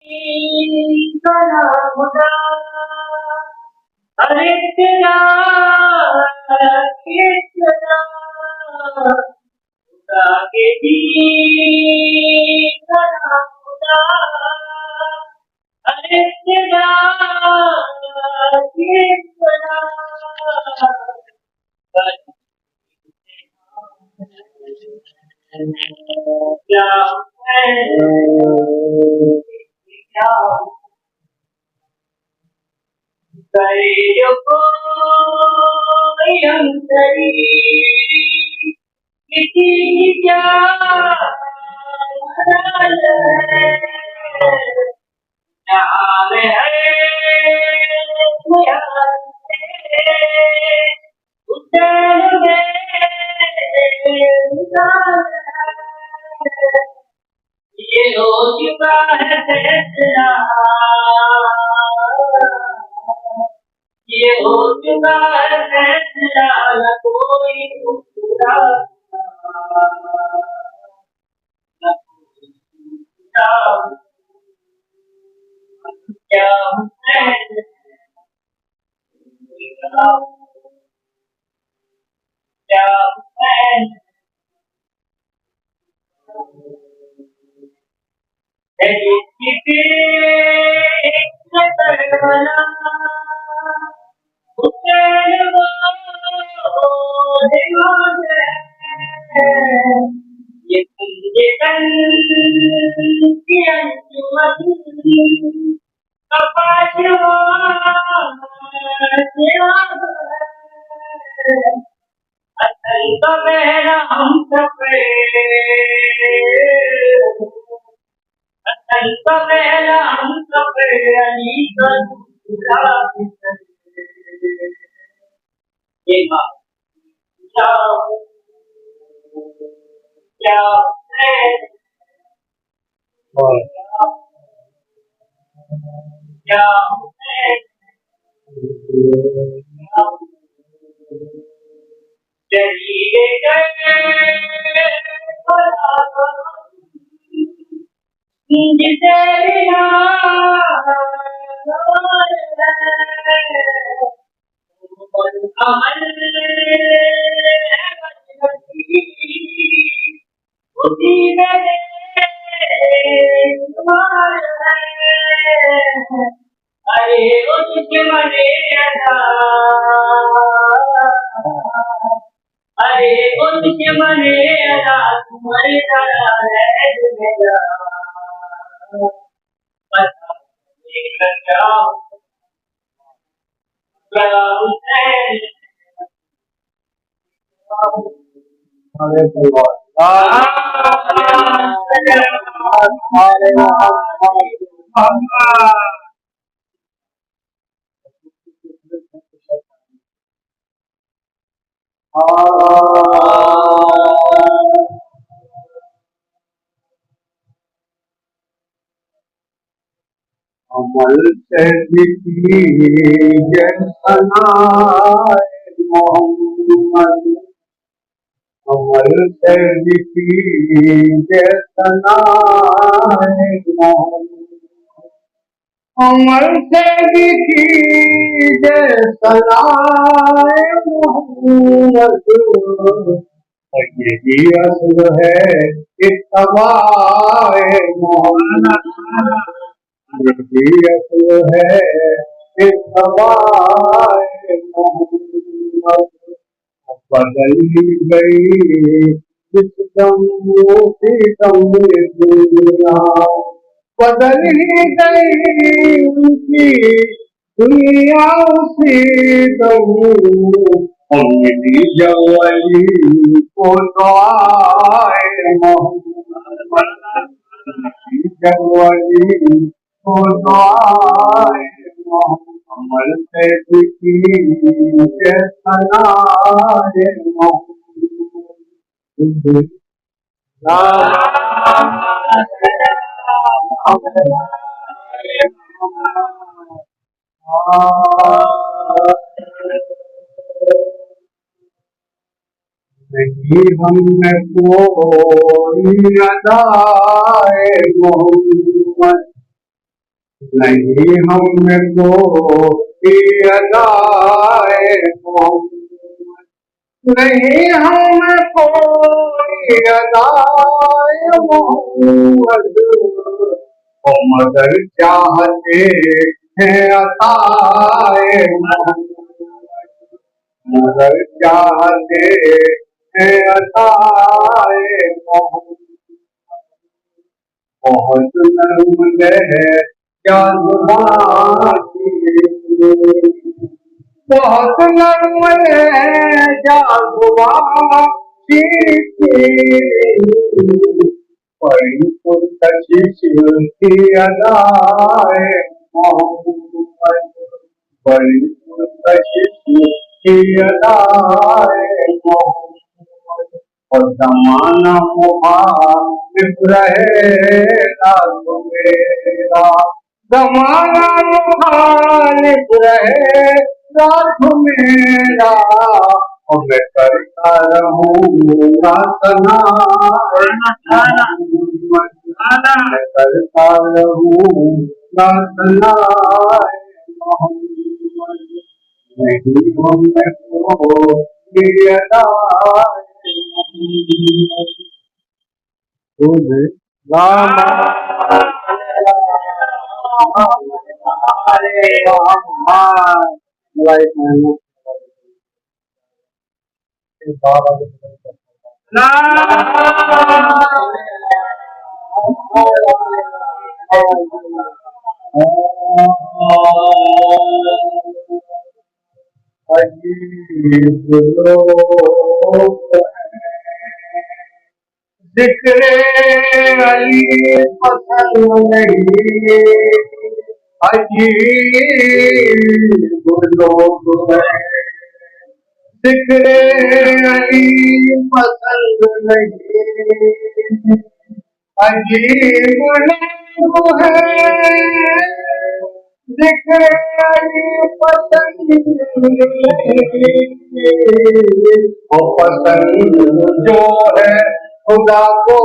خدا خدا ارے تیرا خدا خدا کے دین خدا خدا ارے تیرا خدا کیا یہ ہو چکا ہے فیصلہ یہ ہو چکا ہے فیصلہ نہ کوئی خدا نہ کوئی خدا کیا حسین کیا حسین عمل سے بھی جیسنا محمد عمل سے بھی جیسنا محمد عمل سے بھی جیسنا محمد یہی اصل ہے اتباع محمد یہی اصل ہے اتباع محمد بدل گئی جس دم دنیا بدل گئی کی دنیا اسی دم امیدی جوالی کو دعائے محمد جوالی کو دعائے عمل سے کی جیسنا نہیں ہم نے کوئی ادائے محمد نہیں हमको अदाए मोहम्मद, नहीं हमको अदाए मोहम्मद, ओ मगर चाहते हैं अताए मोहम्मद, मगर चाहते हैं अताए मोहम्मद। बहुत नर्म है क्या जुबान की, बहुत नर्म है क्या जुबान की, बड़ी पुरकशिश की अदाए मोहम्मद, बड़ी पुरकशिश की अदाए मोहम्मद, और जमाना मुखालिफ रहेगा तुम्हेरा, जमाना मुखालिफ रहेगा तुम्हेरा, और मैं करता रहूंगा सना, मैं करता रहूंगा सना, नहीं हमको अजीब लोग जिक्रे अली पसंद नहीं, अजीब लोग जिक्रे अली पसंद नहीं, अजीब लोग है जिक्र अली पसंद नहीं, वो पसंद जो है खुदा को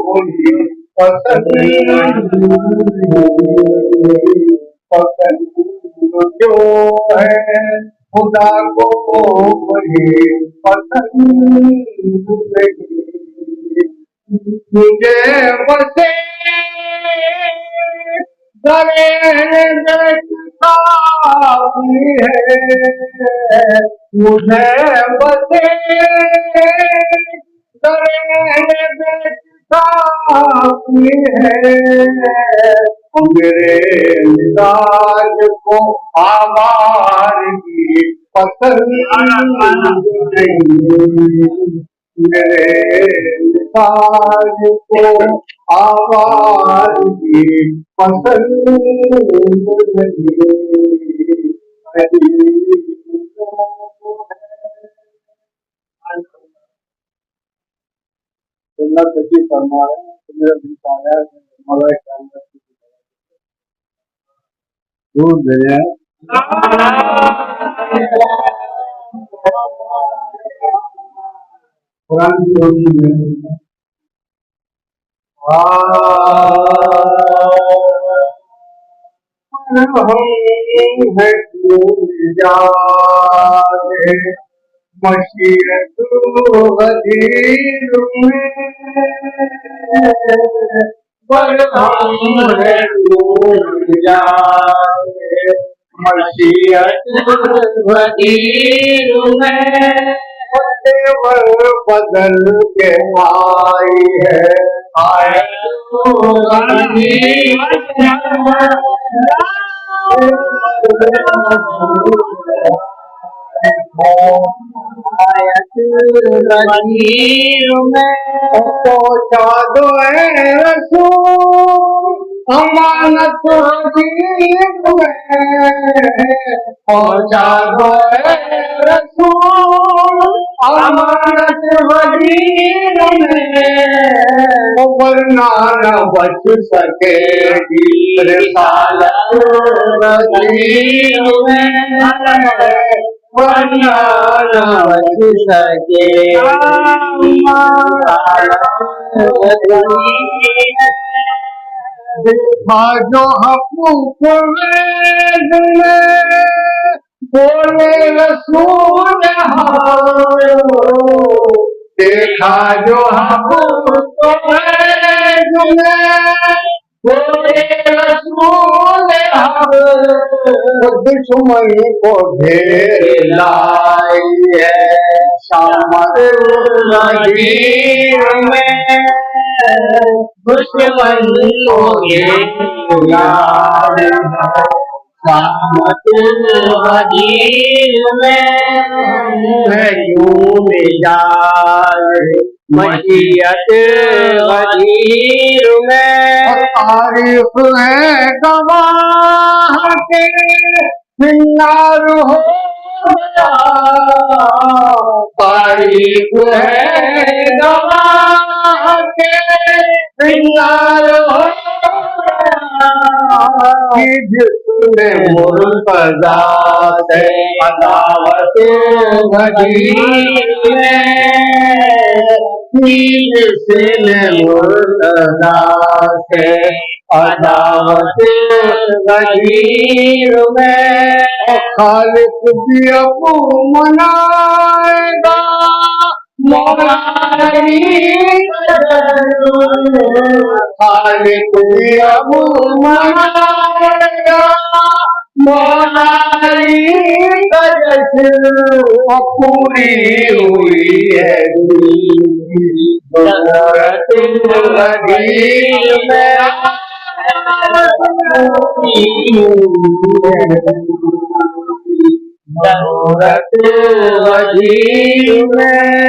वही पसंद नहीं, पसंद जो है खुदा को वही पसंद नहीं, मुझे बसे दरे बेखुदी है, मुझे बसे दरे बेखुदी है, मेरे मिजाज को आवारगी पसंद नहीं, मेरे मिजाज को आवारगी पसंद नहीं, अल्लाह तकी फरमा रहे हैं तो मेरा दिल आया मौला कायनात की दूर दे कुरान की रोशनी में हम है जाने मशीरत वजीर में, पर हम है जाने मशीरत वजीर में, तेवर बदल के आई है, आए पहुँचा दो रसूल अमानत वजीर में, पहुँचा दो रसूल अमानत वजीर में, वरना न बच सकेगी रिसालत वजीर में, वरना न बच सकेगी دیکھا جو حقوق وید میں بولے رسول دیکھا جو حقوق وید میں بولے رسول دشمن کو ڈھیر لائی ہے شامت الغدیر میں دشمن کو ڈھیر لائی ہے شامت الغدیر میں یوں مزاج مشیت غدیر میں تاریخ ہے گواہ کے زنار ہو گیا تاریخ ہے گواہ کے زنار ہو گیا جس نے مرتضی سے عداوت غدیر جس نے مرتضی سے عداوت غدیر میں خالق بھی ابو منائے گا مولائی خالق بھی ابو منائے گا مولائی کا جشن پوری ہوئی ہے ضرورت غدیر میں ضرورت غدیر میں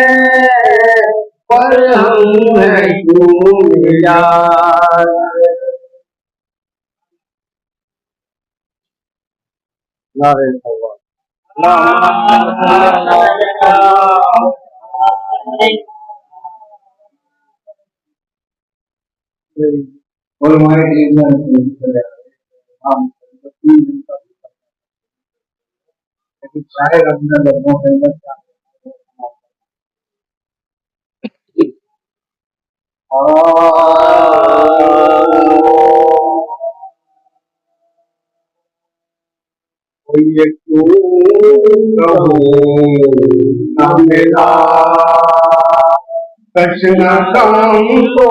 پر ہم ہیں کیوں یار میرا کشن کام کو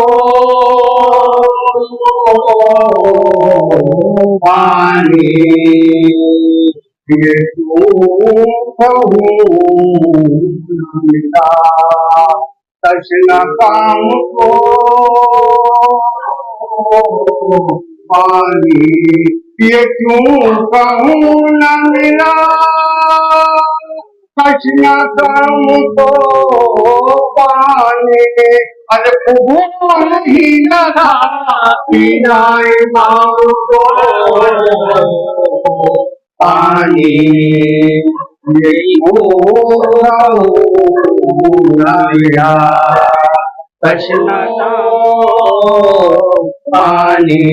پانی یہ کیوں کہوں میرا کشن کام کو پانی یہ کیوں کہوں نہ ملا کشن کام کو پانی ارے قبول ہی لگا پینا امام کو پانی یہ کیوں کہوں نہ ملا کشن پانی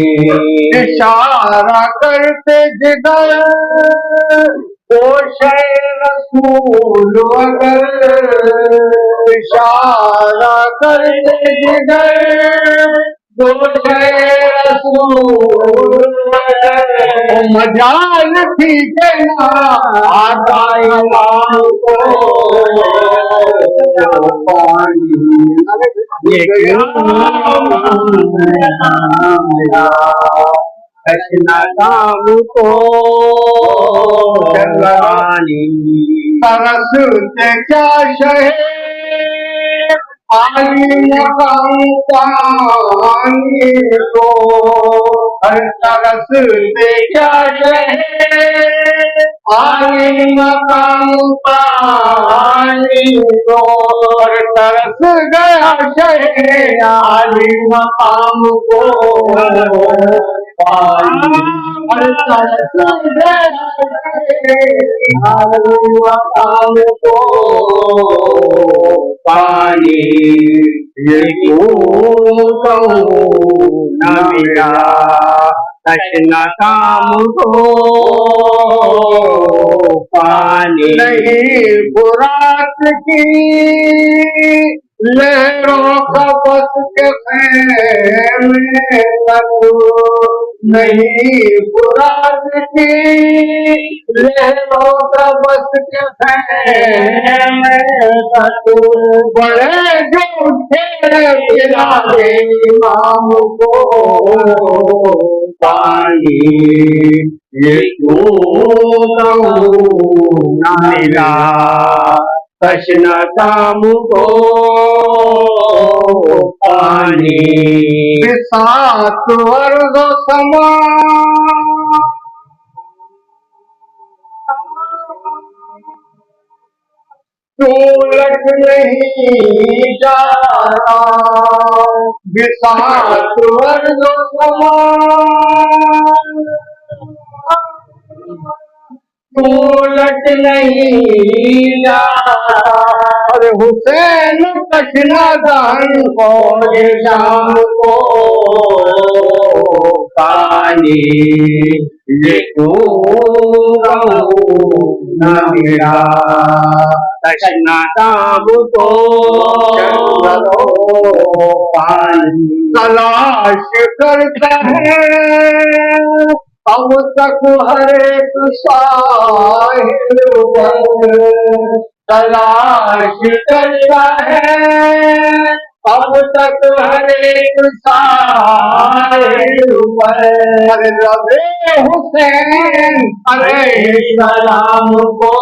اشارہ کرتے جگر گوشے رسول اگر اشارہ کرتے جگر گوشے رسول مجال تھی کہنا آتا امام کو پانی یہ کشن کام کو جگرانی ترستے کیا شہر عالی مقام پانی کو ترستے کیا شہر عالی مقام پانی کو ترس گیا شہر عالی مقام کو پانی ترس گیا عالی مقام کو پانی یہ کیوں کہوں نہ میرا کشن کام کو پانی نہیں برات کی لہروں کا بس کے خیمے تک نہیں مراد کی، لہروں کا بس کے خیمے تک بڑے جھوٹے پلا دے امام کو پانی، یہ کیوں نہ ملا تشنا کام کو پانی، ساتھ ورد و سما لٹ نہیں جا رہا، بساط ورد و سما لٹ نہیں جا رہا، اور حسین تشنا دہن فوج شام کو پانی، یہ کیوں نہ ملا تشنا دام کو پانی، تلاش کرتا ہے اب تک ہر ایک ساحل پر، تلاش کرتا ہے اب تک ہر ایک ساحل پر، رب حسین علیہ السلام کو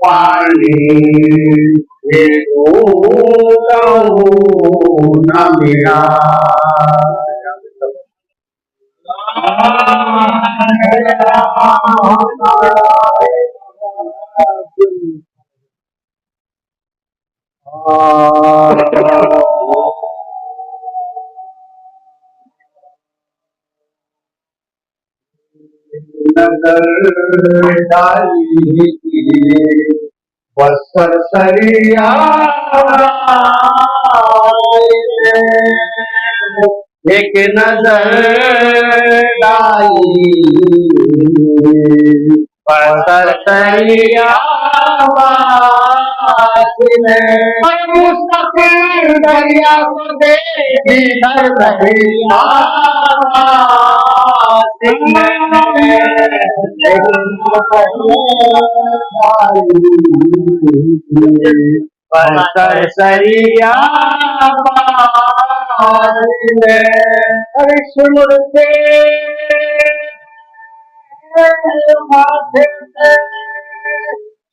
پانی، یہ کیوں نہ ملا نظر ڈالی بس سرسریا ایک نظر ڈالی سرسریا مستقل دریا کو دیکھی دریا سرسریا سنتے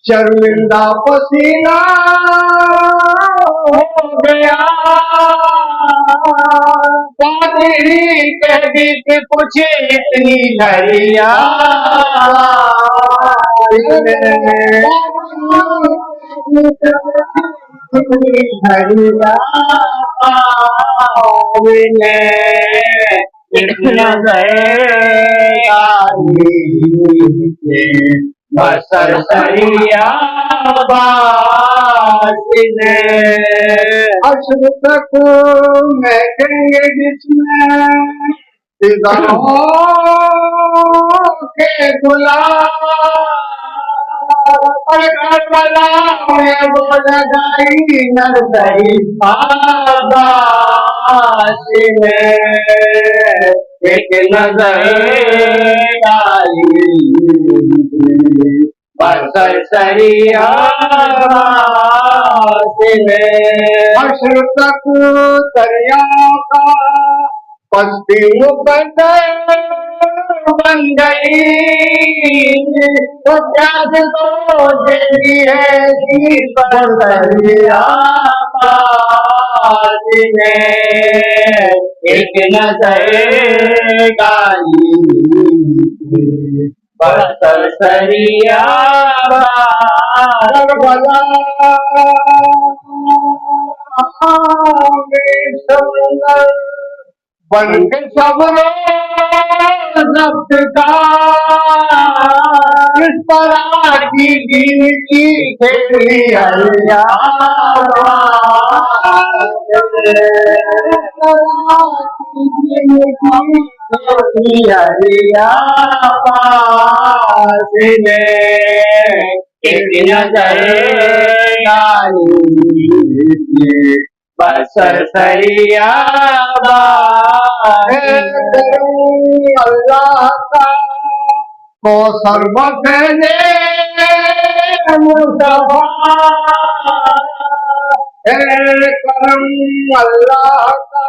شرمندہ پسینہ ہو گیا، پادری کہہ دی کہ کچھ اتنی دریا سرسریا عشر تک میں گنگے جس میں فضاؤں کے گلاب کربلا میں وہ لگائی نرسری آباس میں، ایک نظر ڈالی سرسریا حشر تک دریا کا پستی مقدر بن گئی، تو پیاس تو دیتی ہے پر دریا میں، ایک نظر ڈالی سرسریا کربلا میں سمندر بن کے سب ضبط کا، اس طرح کی دین کی کھیلی की बस सरिया अल्लाह का को सर्व दे मुस्तफा करम अल्लाह का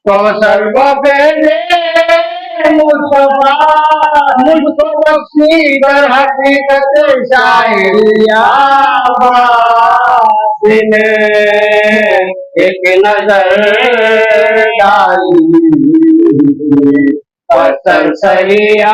को सर्व दे मुस्तफा मुझको बख्शी दर हकीकत शायरिया ने एक नजर डाली बस सरिया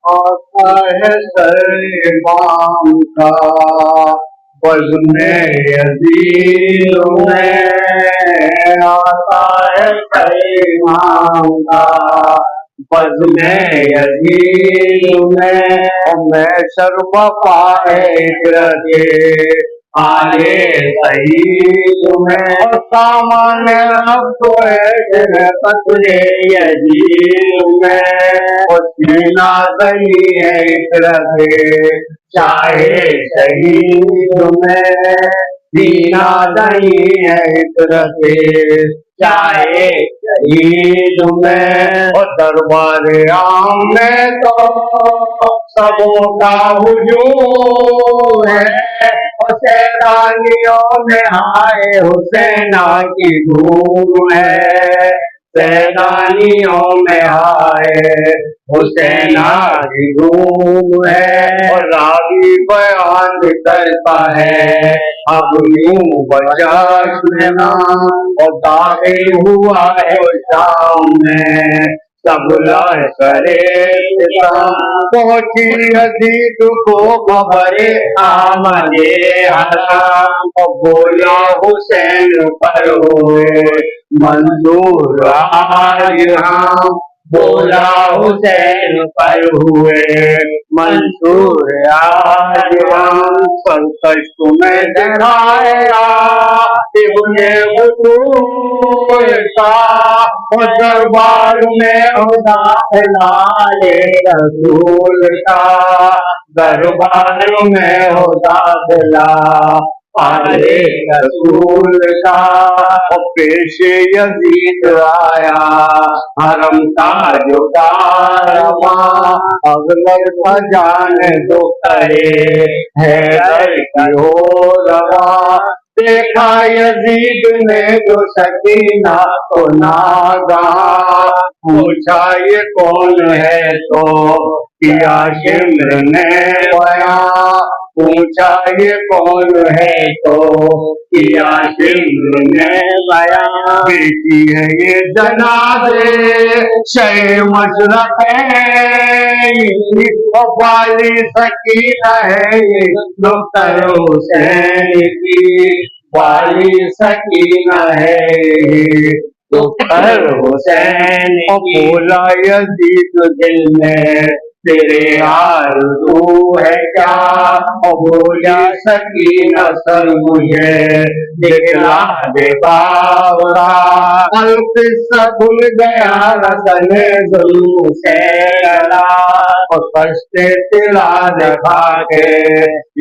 आता है सर का बज़्म यज़ीद में आता है सर का बज़्म यज़ीद में मैं शर्ब पाए रखे आगे सही तुम्हें सामान तो पतले यजीद में सीना सही है रखे चाहे शहीद में सीना सही है रखे चाहे शहीद में और दरबार आम में तो सबों का हुजूम है सैलानियों में आए हुसैना की धूम है सैलानियों में आए हुसैना की धूम है और रावी बयान करता है अब यूं बचा सुना और दाखिल हुआ है शाम में सब लाए करे पहुंची अजीत को खबरे आमदे हराम और बोला हुसैन पर हुए मंजूर आज हम बोला हुसैन पर हुए मंसूर आज हम संकट तुम्हें दिखाया इब्ने बतूल का और दरबार में दाखिला रसूल का दरबार में हो दाखिला पाले रसूल का पेश यजीद आया हरम का जो कारवा अगलर का जान दो करे है हो रवा देखा यजीद ने जो सकीना तो नागा पूछा ये कौन है तो किया शिमर ने बया पूछा ये कौन है तो किया शिमर ने बया बेटी है ये जनाज़े शे मशरक़ है वाली सकीना है ये दुख्तर हुसैन की वाली सकीना है दुख्तर हुसैन बोला यजीद दिल में तेरे आरज़ू है क्या और बोला सकीना सर मुझे दिखला दे बावरा अलकिस्सा भूल गया रसन जुल्म से लड़ा और कष्ट तिला दिखा के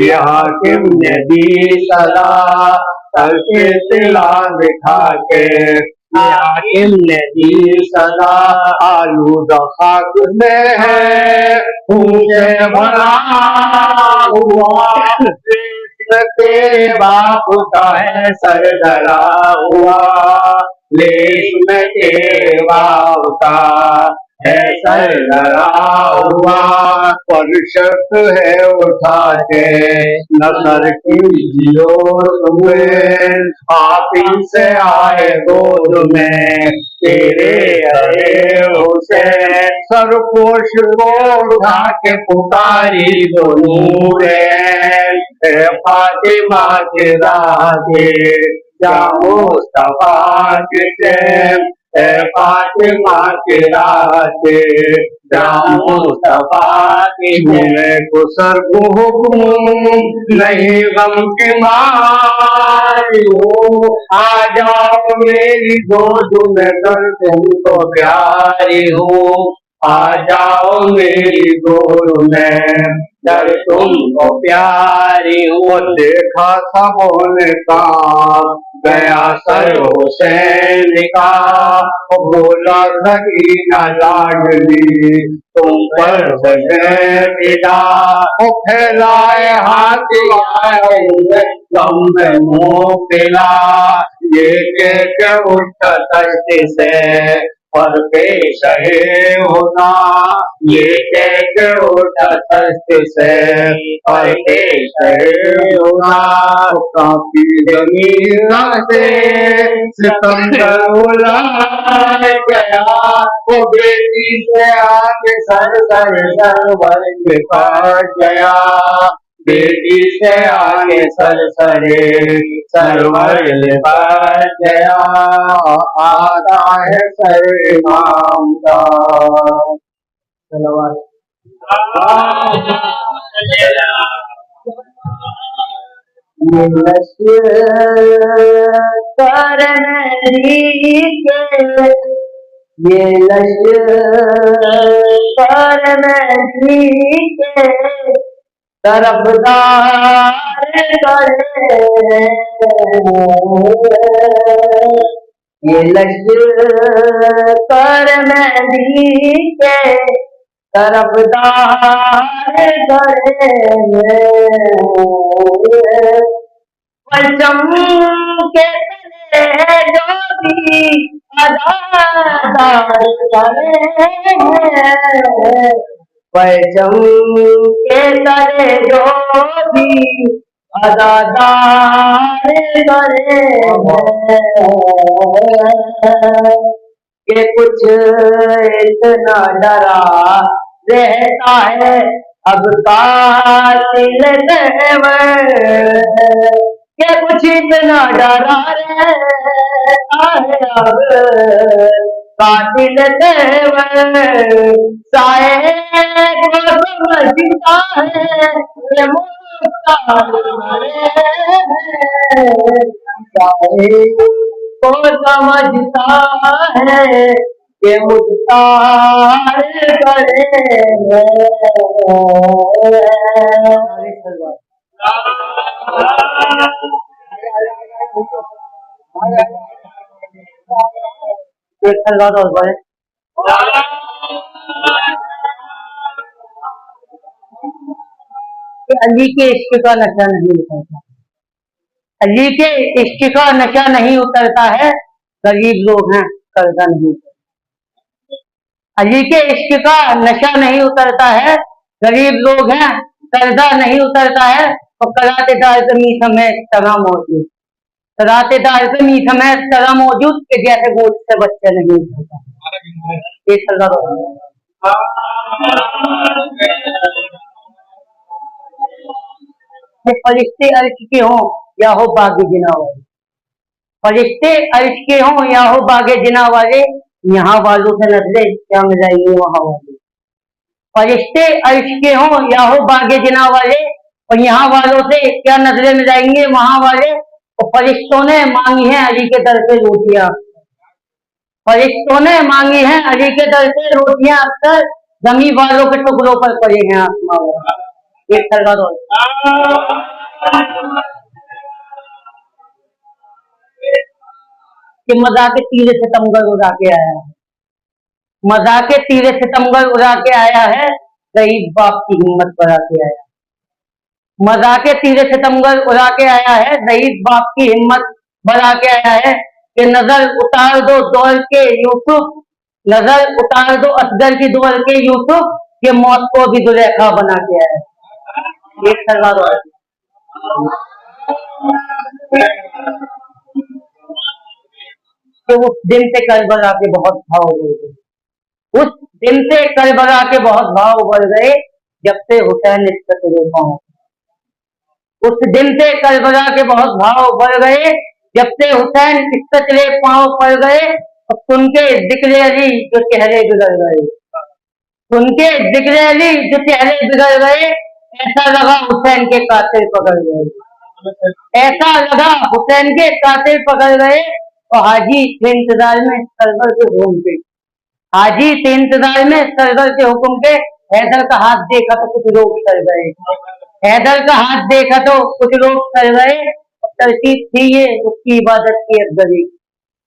यहाँ किम ने दी सलाह करके तिला दिखा के हाकिम ने दी सदा आलूदा खाक में है मुझे भरा हुआ तेरे बाप का है सर डरा हुआ लेश में तेरे बाप का है सर डरा हुआ परिषद है उठा के नजर की जियोर हुए आप ही से आए गोद में तेरे अरे हुसैन सरपोश को उठा के पुकारी दो नूरे फातिमा के राधे जा मुस्तफा के फातिमा के रास्ते जाऊं मुस्तफा की को सर को हुक्म नहीं गम की मारी हो आ जाओ मेरी गोद में कर तुमको प्यारी हो आ जाओ मेरी गोद में कर तुमको प्यारी हो देखा सबों ने कहा गया सर हुसैन का बोला सकीना लाडली तुम पर फिदा फैलाए हाथ आए गम में मुंह पिला ये के उठ तश्त से पर पेश है होना ये के उठ तश्त से पर पेश है होना काफी जमीन से सितमगर उलाए गया वो बेटी से आगे सर वर्ग पहुंच गया बेटी से आगे सरवर पहुंच गया आता है सर इमाम का ये लश्कर नदी के तरफदार करे ये लश्कर नदी के तरफदार करे परचम के तले जो भी अदादार करे परचम के तले जो भी अदादार करे कि कुछ इतना डरा रहता है अब कातिल देवर के कुछ इतना डरा रहता है अब कातिल देवर साए को समझता है ये मुख्तार साए को समझता है ये मुख्तार करे अली के इश्क का नशा नहीं उतरता, अली के इश्क का नशा नहीं उतरता है, गरीब लोग हैं कर्जा नहीं उतरता। अली के इश्क का नशा नहीं उतरता है, गरीब लोग हैं कर्जा नहीं उतरता है। और करातेदार जमी समय तगा मौजूद, करातेदार जमी समय तगा मौजूद के जैसे गोद से बच्चे नहीं उतरता। ये सल्ला फरिश्ते अर्श के हों या हो बागे जिना वाले, फरिश्ते अर्श के हों या हो बागे जिना वाले, यहाँ वालों से नजरें क्या मिलाएंगे वहां वाले। फरिश्ते अर्श के हों या हो बागे जिना वाले, और यहाँ वालों से क्या नजरें मिलाएंगे वहां वाले। और फरिश्तों ने मांगी है अली के दर से रोटियां, फरिश्तों ने मांगी है अली के दर से रोटियां, अक्सर जमी वालों के टुकड़ों पर पड़े हैं आसमां वाले। एक सरगा दो कि मजाक तीरे सितमगर उड़ा के आया है, मजाक तीरे सितमगर उड़ा के आया है, गरीब बाप की हिम्मत बढ़ा के आया। मजाक तीरे सितमगर उड़ा के आया है, गरीब बाप की हिम्मत बढ़ा के आया है। कि नजर उतार दो दौर के यूसुफ, नजर उतार दो असगर की दौर के यूसुफ, के मौत को भी दुलेखा बना के आया। एक सरवा दो कि उस दिन से करबला के बहुत भाव बढ़ गए, उस दिन से करबला के बहुत भाव बढ़ गए, जब से हुसैन इस पाओ। उस दिन से करबला के बहुत भाव बढ़ गए, जब से हुसैन इस पांव पड़ गए। सुन के जिक्र अली जो चेहरे बिगड़ गए, सुन के जिक्र अली जो चेहरे बिगड़ गए, ऐसा लगा हुसैन के कातिल पकड़ गए, ऐसा लगा हुसैन के कातिल पकड़ गए। और हाजी थे इंतजार में सरवर के हुक्म के, हाजी थे इंतजार में सरवर के हुक्म के। हैदर का हाथ देखा तो कुछ लोग सर गए, हैदर का हाथ देखा तो कुछ लोग सर गए। तरतीब थी ये उसकी इबादत की अफजली,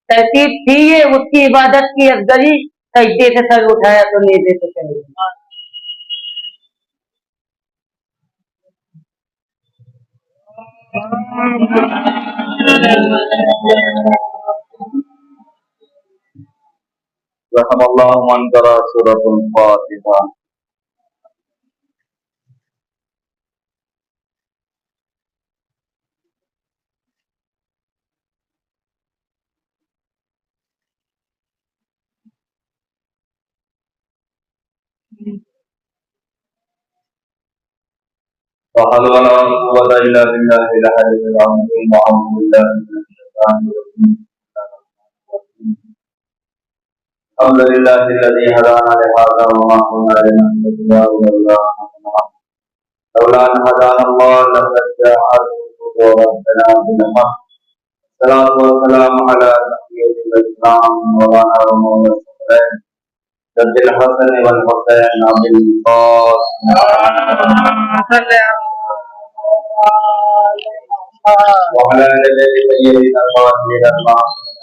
तरतीब थी ये उसकी इबादत की अफजली। सजदे से सर उठाया तो नेज़े से चल गई। रहमल्लाहु मन करा सूरतुल फातिहा। وحل ولا قوة إلا بالله العلي العظيم وأعوذ بالله من الشيطان الرجيم. الحمد لله الذي هدانا لهذا وما كنا لنهتدي لولا أن هدانا الله لقد جاءت ربنا بالحق. الصلاة والسلام على نبي الإسلام مولانا ومولانا الصالحين سيد الحسن والحسين أبي القاسم وعلى آل سيدنا الطاهرين المعصومين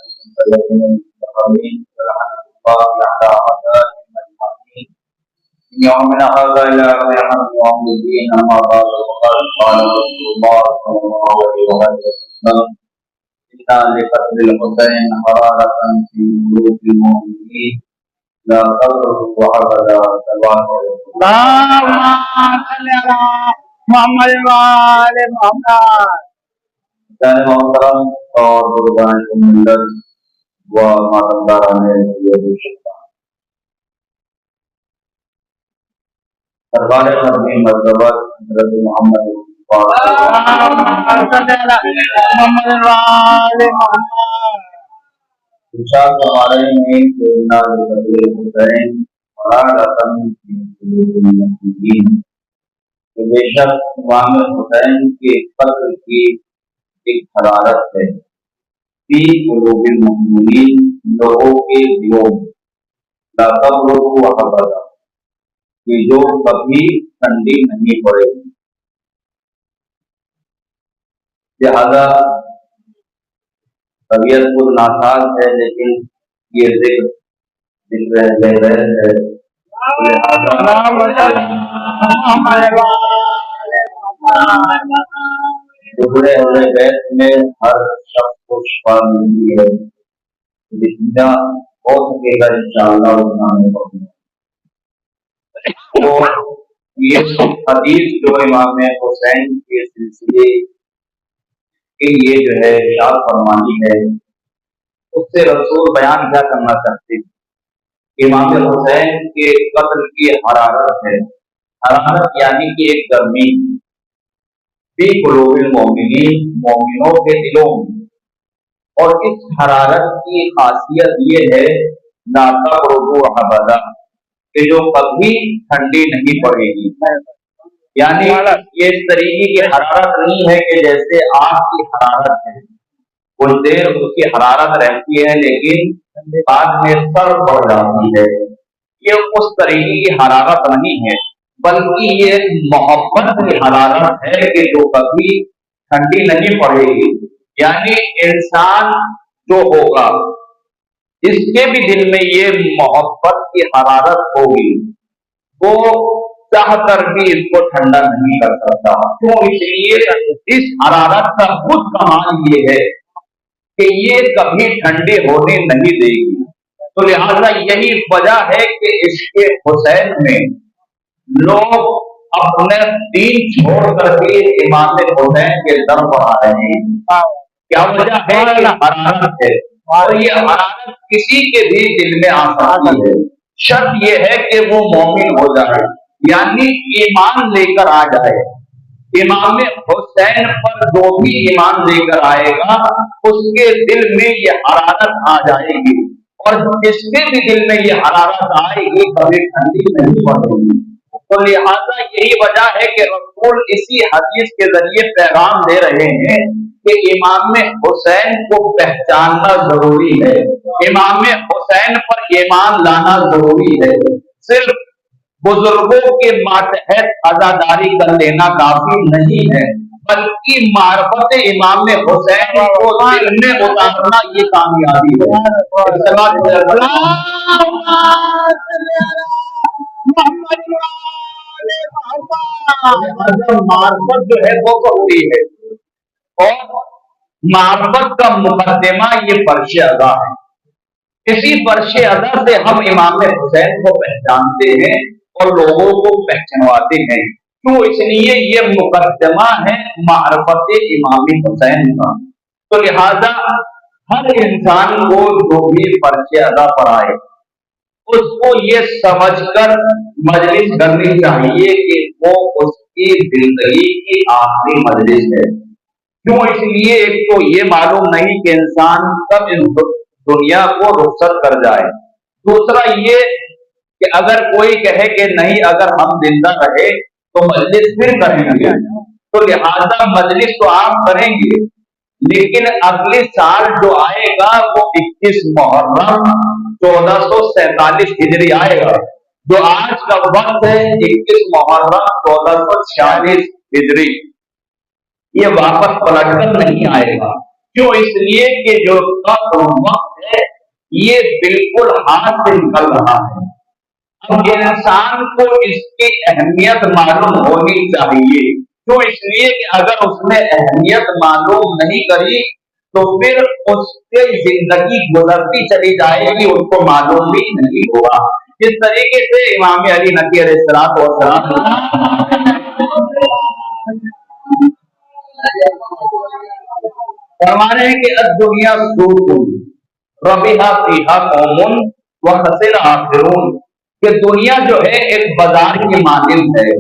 المستقيمين ورحمة الله على أعدائهم أجمعين من يومنا هذا إلى يوم الدين. أما بعد فقد قال رسول الله صلى الله عليه وسلم إن لقتل الحسين حرارة في قلوب المؤمنين لا تضره أبدا. محمد وآل محمد. جانے محترم اور قربان ملت و ماتمداران سرکار مدنی مرتبہ حضرت محمد ارشاد ہمارے میں کوئنا لقتل حسین حرارة في قلوب المؤمنين کہ بے شک امام حسین کے قتل کی ایک حرارت ہے فی قلوب المؤمنین لوگوں کے دلوں میں لا تبرد ابدا کہ جو کبھی ٹھنڈی نہیں پڑے گی. لہذا طبیعت خود ناساز ہے لیکن یہ ذکر ہے ٹکڑے ہوئے بیت میں ہر شخص کو شفا ملتی ہے جتنا ہو سکے گا انشاءاللہ اتنا میں. تو یہ حدیث جو امام حسین کے سلسلے کے لیے جو ہے ارشاد فرمانی ہے اس سے رسول بیان کیا کرنا چاہتے ہیں. امام حسین کے قتل کی حرارت ہے, حرارت یعنی کہ ایک گرمی فی قلوب المؤمنین مومنوں کے دلوں میں, اور اس حرارت کی خاصیت یہ ہے لا تبرد ابدا کہ جو کبھی ٹھنڈی نہیں پڑے گی. یعنی یہ اس طریقے کی حرارت نہیں ہے کہ جیسے آگ کی حرارت ہے, کچھ دیر اس کی حرارت رہتی ہے لیکن بعد میں سرد پڑ جاتی ہے. یہ اس طریقے کی حرارت نہیں ہے بلکہ یہ محبت کی حرارت ہے کہ جو کبھی ٹھنڈی نہیں پڑے گی. یعنی انسان جو ہوگا اس کے بھی دل میں یہ محبت کی حرارت ہوگی, وہ چاہ کر بھی اس کو ٹھنڈا نہیں کر سکتا. کیوں؟ اس لیے اس حرارت کا خود کمال یہ ہے کہ یہ کبھی ٹھنڈی ہونے نہیں دے گی. تو لہذا یہی وجہ ہے کہ اس کے حسین میں لوگ اپنے دین چھوڑ کر کے امام حسین کے در پر آ رہے ہیں. کیا وجہ ہے؟ حرارت ہے, اور یہ حرارت کسی کے بھی دل میں آ سکتی ہے. شرط یہ ہے کہ وہ مومن ہو جائے, یعنی ایمان لے کر آ جائے. امام حسین پر جو بھی ایمان لے کر آئے گا اس کے دل میں یہ حرارت آ جائے گی. और जिसके भी दिल में ये हरारत आएगी कभी ठंडी नहीं पड़ेगी। तो लिहाजा यही वजह है कि रसूल इसी हदीस के जरिए पैगाम दे रहे हैं कि इमाम हुसैन को पहचानना जरूरी है, इमाम हुसैन पर ईमान लाना जरूरी है। सिर्फ बुजुर्गों के मातहत अजादारी कर लेना काफी नहीं है, बल्कि मार्फत इमाम हुसैन को दिल में उतारना ये कामयाबी है। मार्फत जो है वो जरूरी है, और मार्फत का मुकदमा ये फर्श अदा है। इसी फर्श अदा से हम इमाम हुसैन को पहचानते हैं और लोगों को पहचानवाते हैं। क्यों? इसलिए ये मुकदमा है मारफत इमाम हुसैन का। तो लिहाजा हर इंसान को जो भी फर्ज अदा पड़ाए उसको ये समझकर मजलिस करनी चाहिए कि वो उसकी जिंदगी की आखिरी मजलिस है। क्यों? इसलिए एक तो ये मालूम नहीं कि इंसान कब इस दुनिया को रुखसत कर जाए। दूसरा ये कि अगर कोई कहे कि नहीं, अगर हम जिंदा रहे तो मजलिस फिर करेंगे, तो लिहाजा मजलिस तो आप करेंगे, लेकिन अगले साल जो आएगा वो 21 मुहर्रम 1447 हिजरी आएगा। जो आज का वक्त है 21 मुहर्रम 1446 हिजरी, ये वापस पलटकर नहीं आएगा। क्यों? इसलिए कि जो वक्त है ये बिल्कुल हाथ से निकल रहा है। अब इंसान को इसकी अहमियत मालूम होनी चाहिए। क्यों? इसलिए कि अगर उसने अहमियत मालूम नहीं करी तो फिर उसकी जिंदगी गुजरती चली जाएगी, उसको मालूम भी नहीं होगा। जिस तरीके से इमाम अली नकी अलैहिस्सलाम फरमा रहे हैं कि दुनिया सूकुन रबिहा फीहा कौमुन व खसिर आखिरून, कि दुनिया जो है एक बाजार की मानिंद है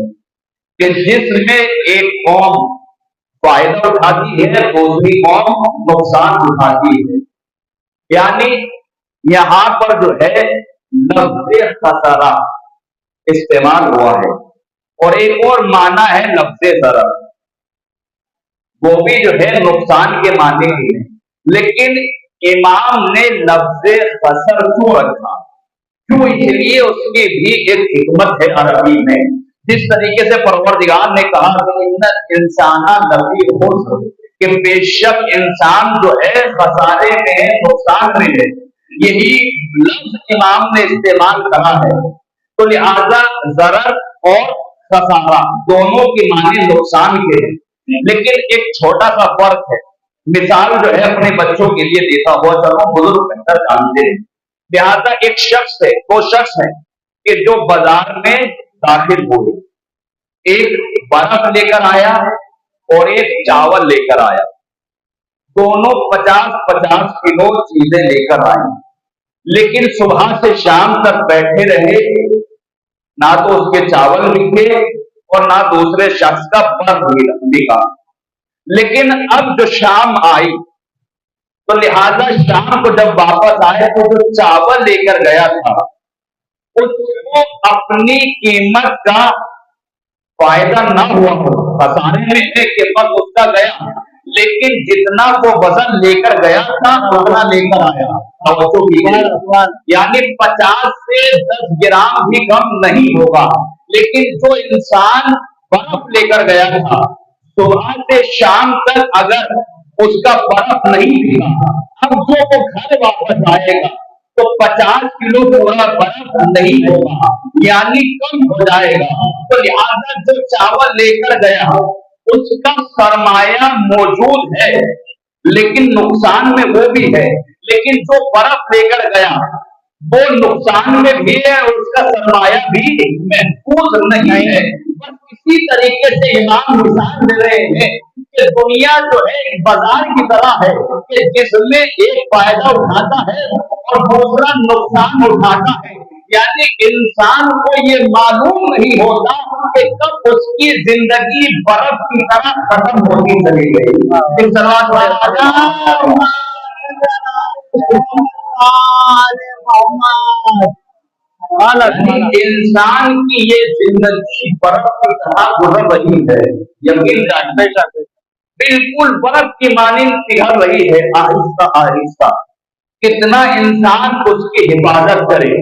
कि जिसमें एक कौम फायदा उठाती है, दूसरी कौम नुकसान उठाती है। यानी यहाँ पर जो है लफ्ज़े खसरा इस्तेमाल हुआ है, और एक और माना है लफ्ज़े ज़रर, वो भी जो है नुकसान के माने की है। लेकिन इमाम ने लफ्ज़े खसर क्यों रखा? क्यों? इसलिए उसकी भी एक हिकमत है अरबी में। जिस तरीके से परवरदिगार ने कहा कि इंसाना लफी खुस्र, कि बेशक इंसान जो है खसारे में है, नुकसान में है, यही लफ्ज इमाम ने इस्तेमाल करा है। तो लिहाजा जरर और खसारा दोनों के माने नुकसान के हैं, लेकिन एक छोटा सा फर्क है। मिसाल जो है अपने बच्चों के लिए देता हुआ चलो, बुजुर्ग बेहतर जानते हैं। लिहाजा एक शख्स है, दो शख्स है कि जो बाजार में दाखिल हुए, एक बर्फ लेकर आया और एक चावल लेकर आया। दोनों 50-50 किलो चीजें लेकर आए, लेकिन सुबह से शाम तक बैठे रहे, ना तो उसके चावल बिके और ना दूसरे शख्स का बर्फ बिका। लेकिन अब जो शाम आई तो लिहाजा शाम को जब वापस आए तो जो चावल लेकर गया था उसको अपनी कीमत का फायदा ना हुआ हो, खसारे में कीमत उसका गया, लेकिन जितना वो वजन लेकर गया था उतना लेकर आया। यानी 50 से 10 ग्राम भी कम नहीं होगा। लेकिन जो इंसान बर्फ लेकर गया था, सुबह से शाम तक अगर उसका बर्फ नहीं दिया, अब जो वो घर वापस आएगा तो 50 किलो पूरा बर्फ नहीं होगा, यानी कम हो जाएगा। तो लिहाजा जो चावल लेकर गया उसका सरमाया मौजूद है, लेकिन नुकसान में वो भी है। लेकिन जो बर्फ लेकर गया वो नुकसान में भी है और उसका सरमाया भी महफूज नहीं है। बस इसी तरीके से इमाम मिसाल दे रहे हैं कि दुनिया जो है एक बाजार की तरह है कि जिसमें एक फायदा उठाता है और दूसरा नुकसान उठाता है। यानी इंसान को ये मालूम नहीं होता कि कब उसकी जिंदगी बर्फ की तरह खत्म होती चली गई। यानी इंसान की ये जिंदगी बर्फ की तरह गुजर रही है, यकीन जाने बिल्कुल बर्फ की मानिंद पिघल रही है आहिस्ता आहिस्ता। कितना इंसान उसकी हिफाजत करे,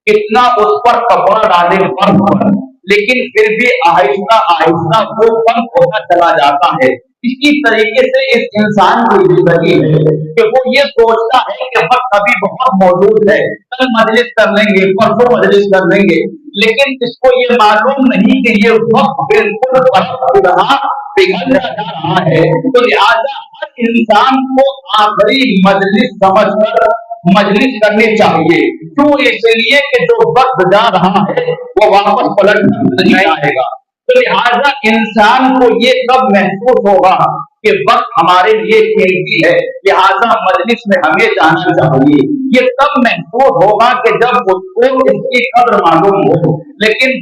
कितना उस पर कपड़ा डाले बर्फ पर, लेकिन फिर भी आहिस्ता आहिस्ता वो बंद होता चला जाता है। इसी तरीके से इस इंसान की जिंदगी है कि वो ये सोचता है कि वक्त अभी बहुत मौजूद है, कल मजलिस कर लेंगे, परसों मजलिस कर लेंगे, लेकिन इसको ये मालूम नहीं कि ये वक्त बिल्कुल बर्फ की तरह पिघलता जा रहा है। तो लिहाजा हर इंसान को आखिरी मजलिस समझकर मजलिस करनी चाहिए। क्यों? इसलिए कि जो वक्त जा रहा है वो वापस पलट कर नहीं आएगा। तो लिहाजा इंसान को ये कब महसूस होगा कि वक्त हमारे लिए कीमती है, लिहाजा मजलिस में हमें जाना चाहिए। ये तब महसूस होगा कि जब उसको इसकी कद्र मालूम हो। लेकिन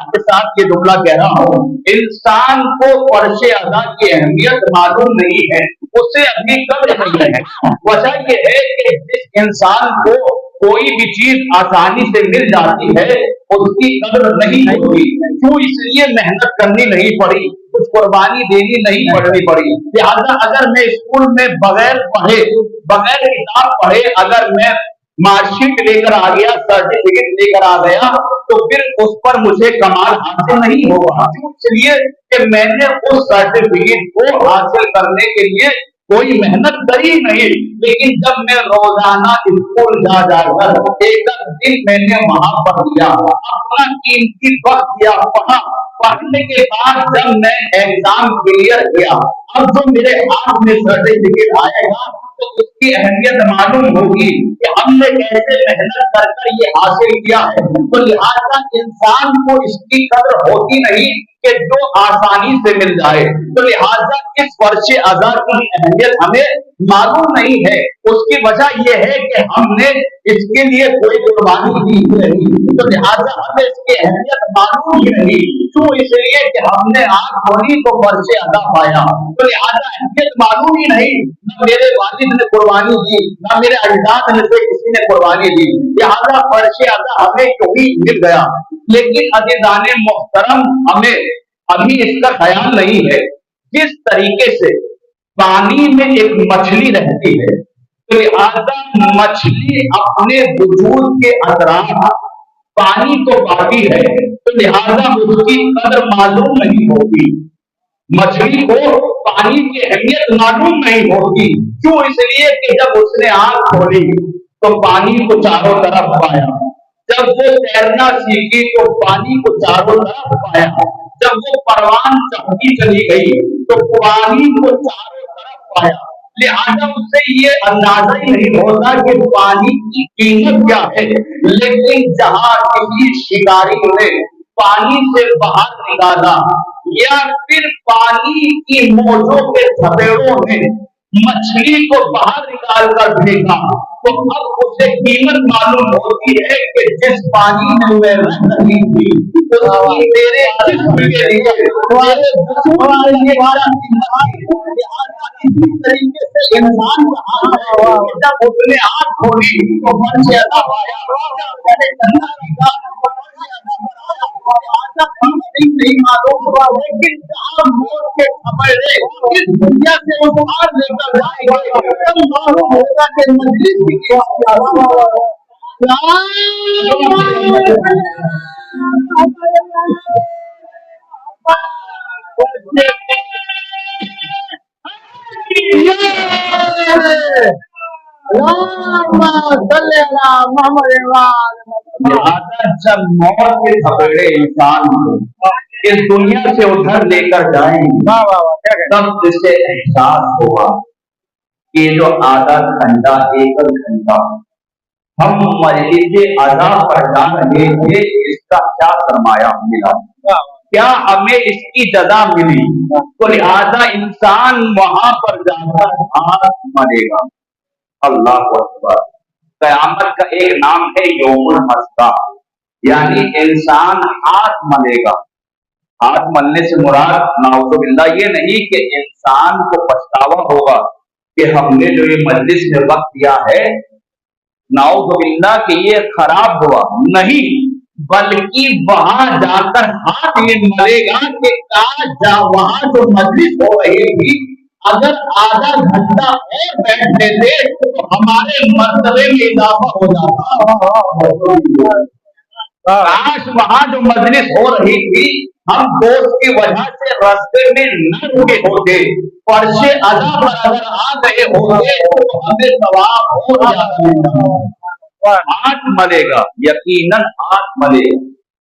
के साथ ये जुमला कह रहा हूँ, इंसान को फर्श अदा की अहमियत मालूम नहीं है, उसे अभी कद्र नहीं है। वजह ये है कि जिस इंसान को कोई भी चीज आसानी से मिल जाती है उसकी कद्र नहीं होती। क्यों? इसलिए मेहनत करनी नहीं पड़ी, कुछ कुर्बानी देनी नहीं पड़नी पड़ी। लिहाजा अगर मैं स्कूल में बगैर पढ़े, बगैर किताब पढ़े अगर मैं मार्कशीट लेकर आ गया, सर्टिफिकेट लेकर आ गया, तो फिर उस पर मुझे कमाल हासिल नहीं होगा। इसलिए कि मैंने उस सर्टिफिकेट को हासिल करने के लिए कोई मेहनत करी नहीं। लेकिन जब मैं रोजाना स्कूल जा जाकर एक दिन मैंने वहां पढ़ लिया, अपना कीमती वक्त दिया, पढ़ा, पढ़ने के बाद जब मैं एग्जाम क्लियर किया, अब जो मेरे हाथ में सर्टिफिकेट आएगा तो उसकी अहमियत मालूम होगी कि हमने कैसे मेहनत कर कर ये हासिल किया है। तो लिहाजा इंसान को इसकी कदर होती नहीं कि जो आसानी से मिल जाए। तो लिहाजा इस वर्ष अज़ा की अहमियत हमें मालूम नहीं है। उसकी वजह यह है कि हमने इसके लिए कोई कुर्बानी दी नहीं, तो लिहाजा हमें इसकी अहमियत मालूम ही नहीं। क्यों? इसलिए कि हमने आंख खोली तो वर्ष अज़ा पाया, तो लिहाजा अहमियत मालूम ही नहीं। न मेरे वालिद ने कुर्बानी दी, न मेरे अजदाद में से किसी ने कुर्बानी दी, लिहाजा वर्ष अज़ा हमें क्यों ही मिल गया। लेकिन अज़ीज़ाने मोहतरम, हमें अभी इसका ख्याल नहीं है। जिस तरीके से पानी में एक मछली रहती है, तो लिहाजा मछली अपने वजूद के अतराफ पानी तो पाती है, तो लिहाजा उसकी कदर मालूम नहीं होती। मछली को पानी की अहमियत मालूम नहीं होती। क्यों? इसलिए कि जब उसने आंख खोली तो पानी को चारों तरफ पाया, जब वो तैरना सीखी तो पानी को चारों तरफ पाया, जब वो परवान चढ़ती चली गई तो पानी को चारों तरफ पाया। लिहाजा उससे ये अंदाजा ही नहीं होता कि पानी की कीमत क्या है। लेकिन जहां किसी शिकारी ने पानी से बाहर निकाला या फिर पानी की मौजों के थपेड़ों ने मछली को बाहर निकाल कर फेंका, तो अब उसे कीमत मालूम होती है कि जिस पानी में मैं रह रही थी उसकी मेरे जिस्म के लिए इसी तरीके से इंसान जब उसने आंख खोली तो मन से अदा नहीं मालूम हुआ। लेकिन जहाँ मौत के खबरें इस दुनिया से उतार लेकर जाएंगे तब मालूम होगा कि मजलिस की क्या जब मौत के खबरें इंसान को इस दुनिया से उधर लेकर जाएंगे तब इसे एहसास होगा कि जो आधा घंटा एक घंटा हम मजलिस अज़ा पर जा रहे थे इसका क्या सरमाया मिला, क्या हमें इसकी जजा मिली। तो लिहाजा इंसान वहां पर जाकर हाथ मरेगा। अल्लाह अकबर। क़यामत का एक नाम है यौमुल मस्ता, यानी इंसान हाथ मलेगा। हाथ मलने से मुराद नाउज़ुबिल्लाह ये नहीं कि इंसान को पछतावा होगा कि हमने जो ये मजलिस में वक्त दिया है नाउज़ुबिल्लाह कि ये खराब हुआ, नहीं, बल्कि वहां जाकर हाथ ये मलेगा कि काश वहां जो मजलिस हो रही थी, अगर आधा घंटा और बैठते थे तो हमारे मर्तबे में इजाफा हो जाता। काश वहां जो मजलिस हो रही थी, हम दोस्त की वजह से रास्ते में न रुके होते, फर्शे अदा पर अगर आ गए होते तो हमें सवाब हो जाता। हाथ मलेगा, यकीनन हाथ मलेगा।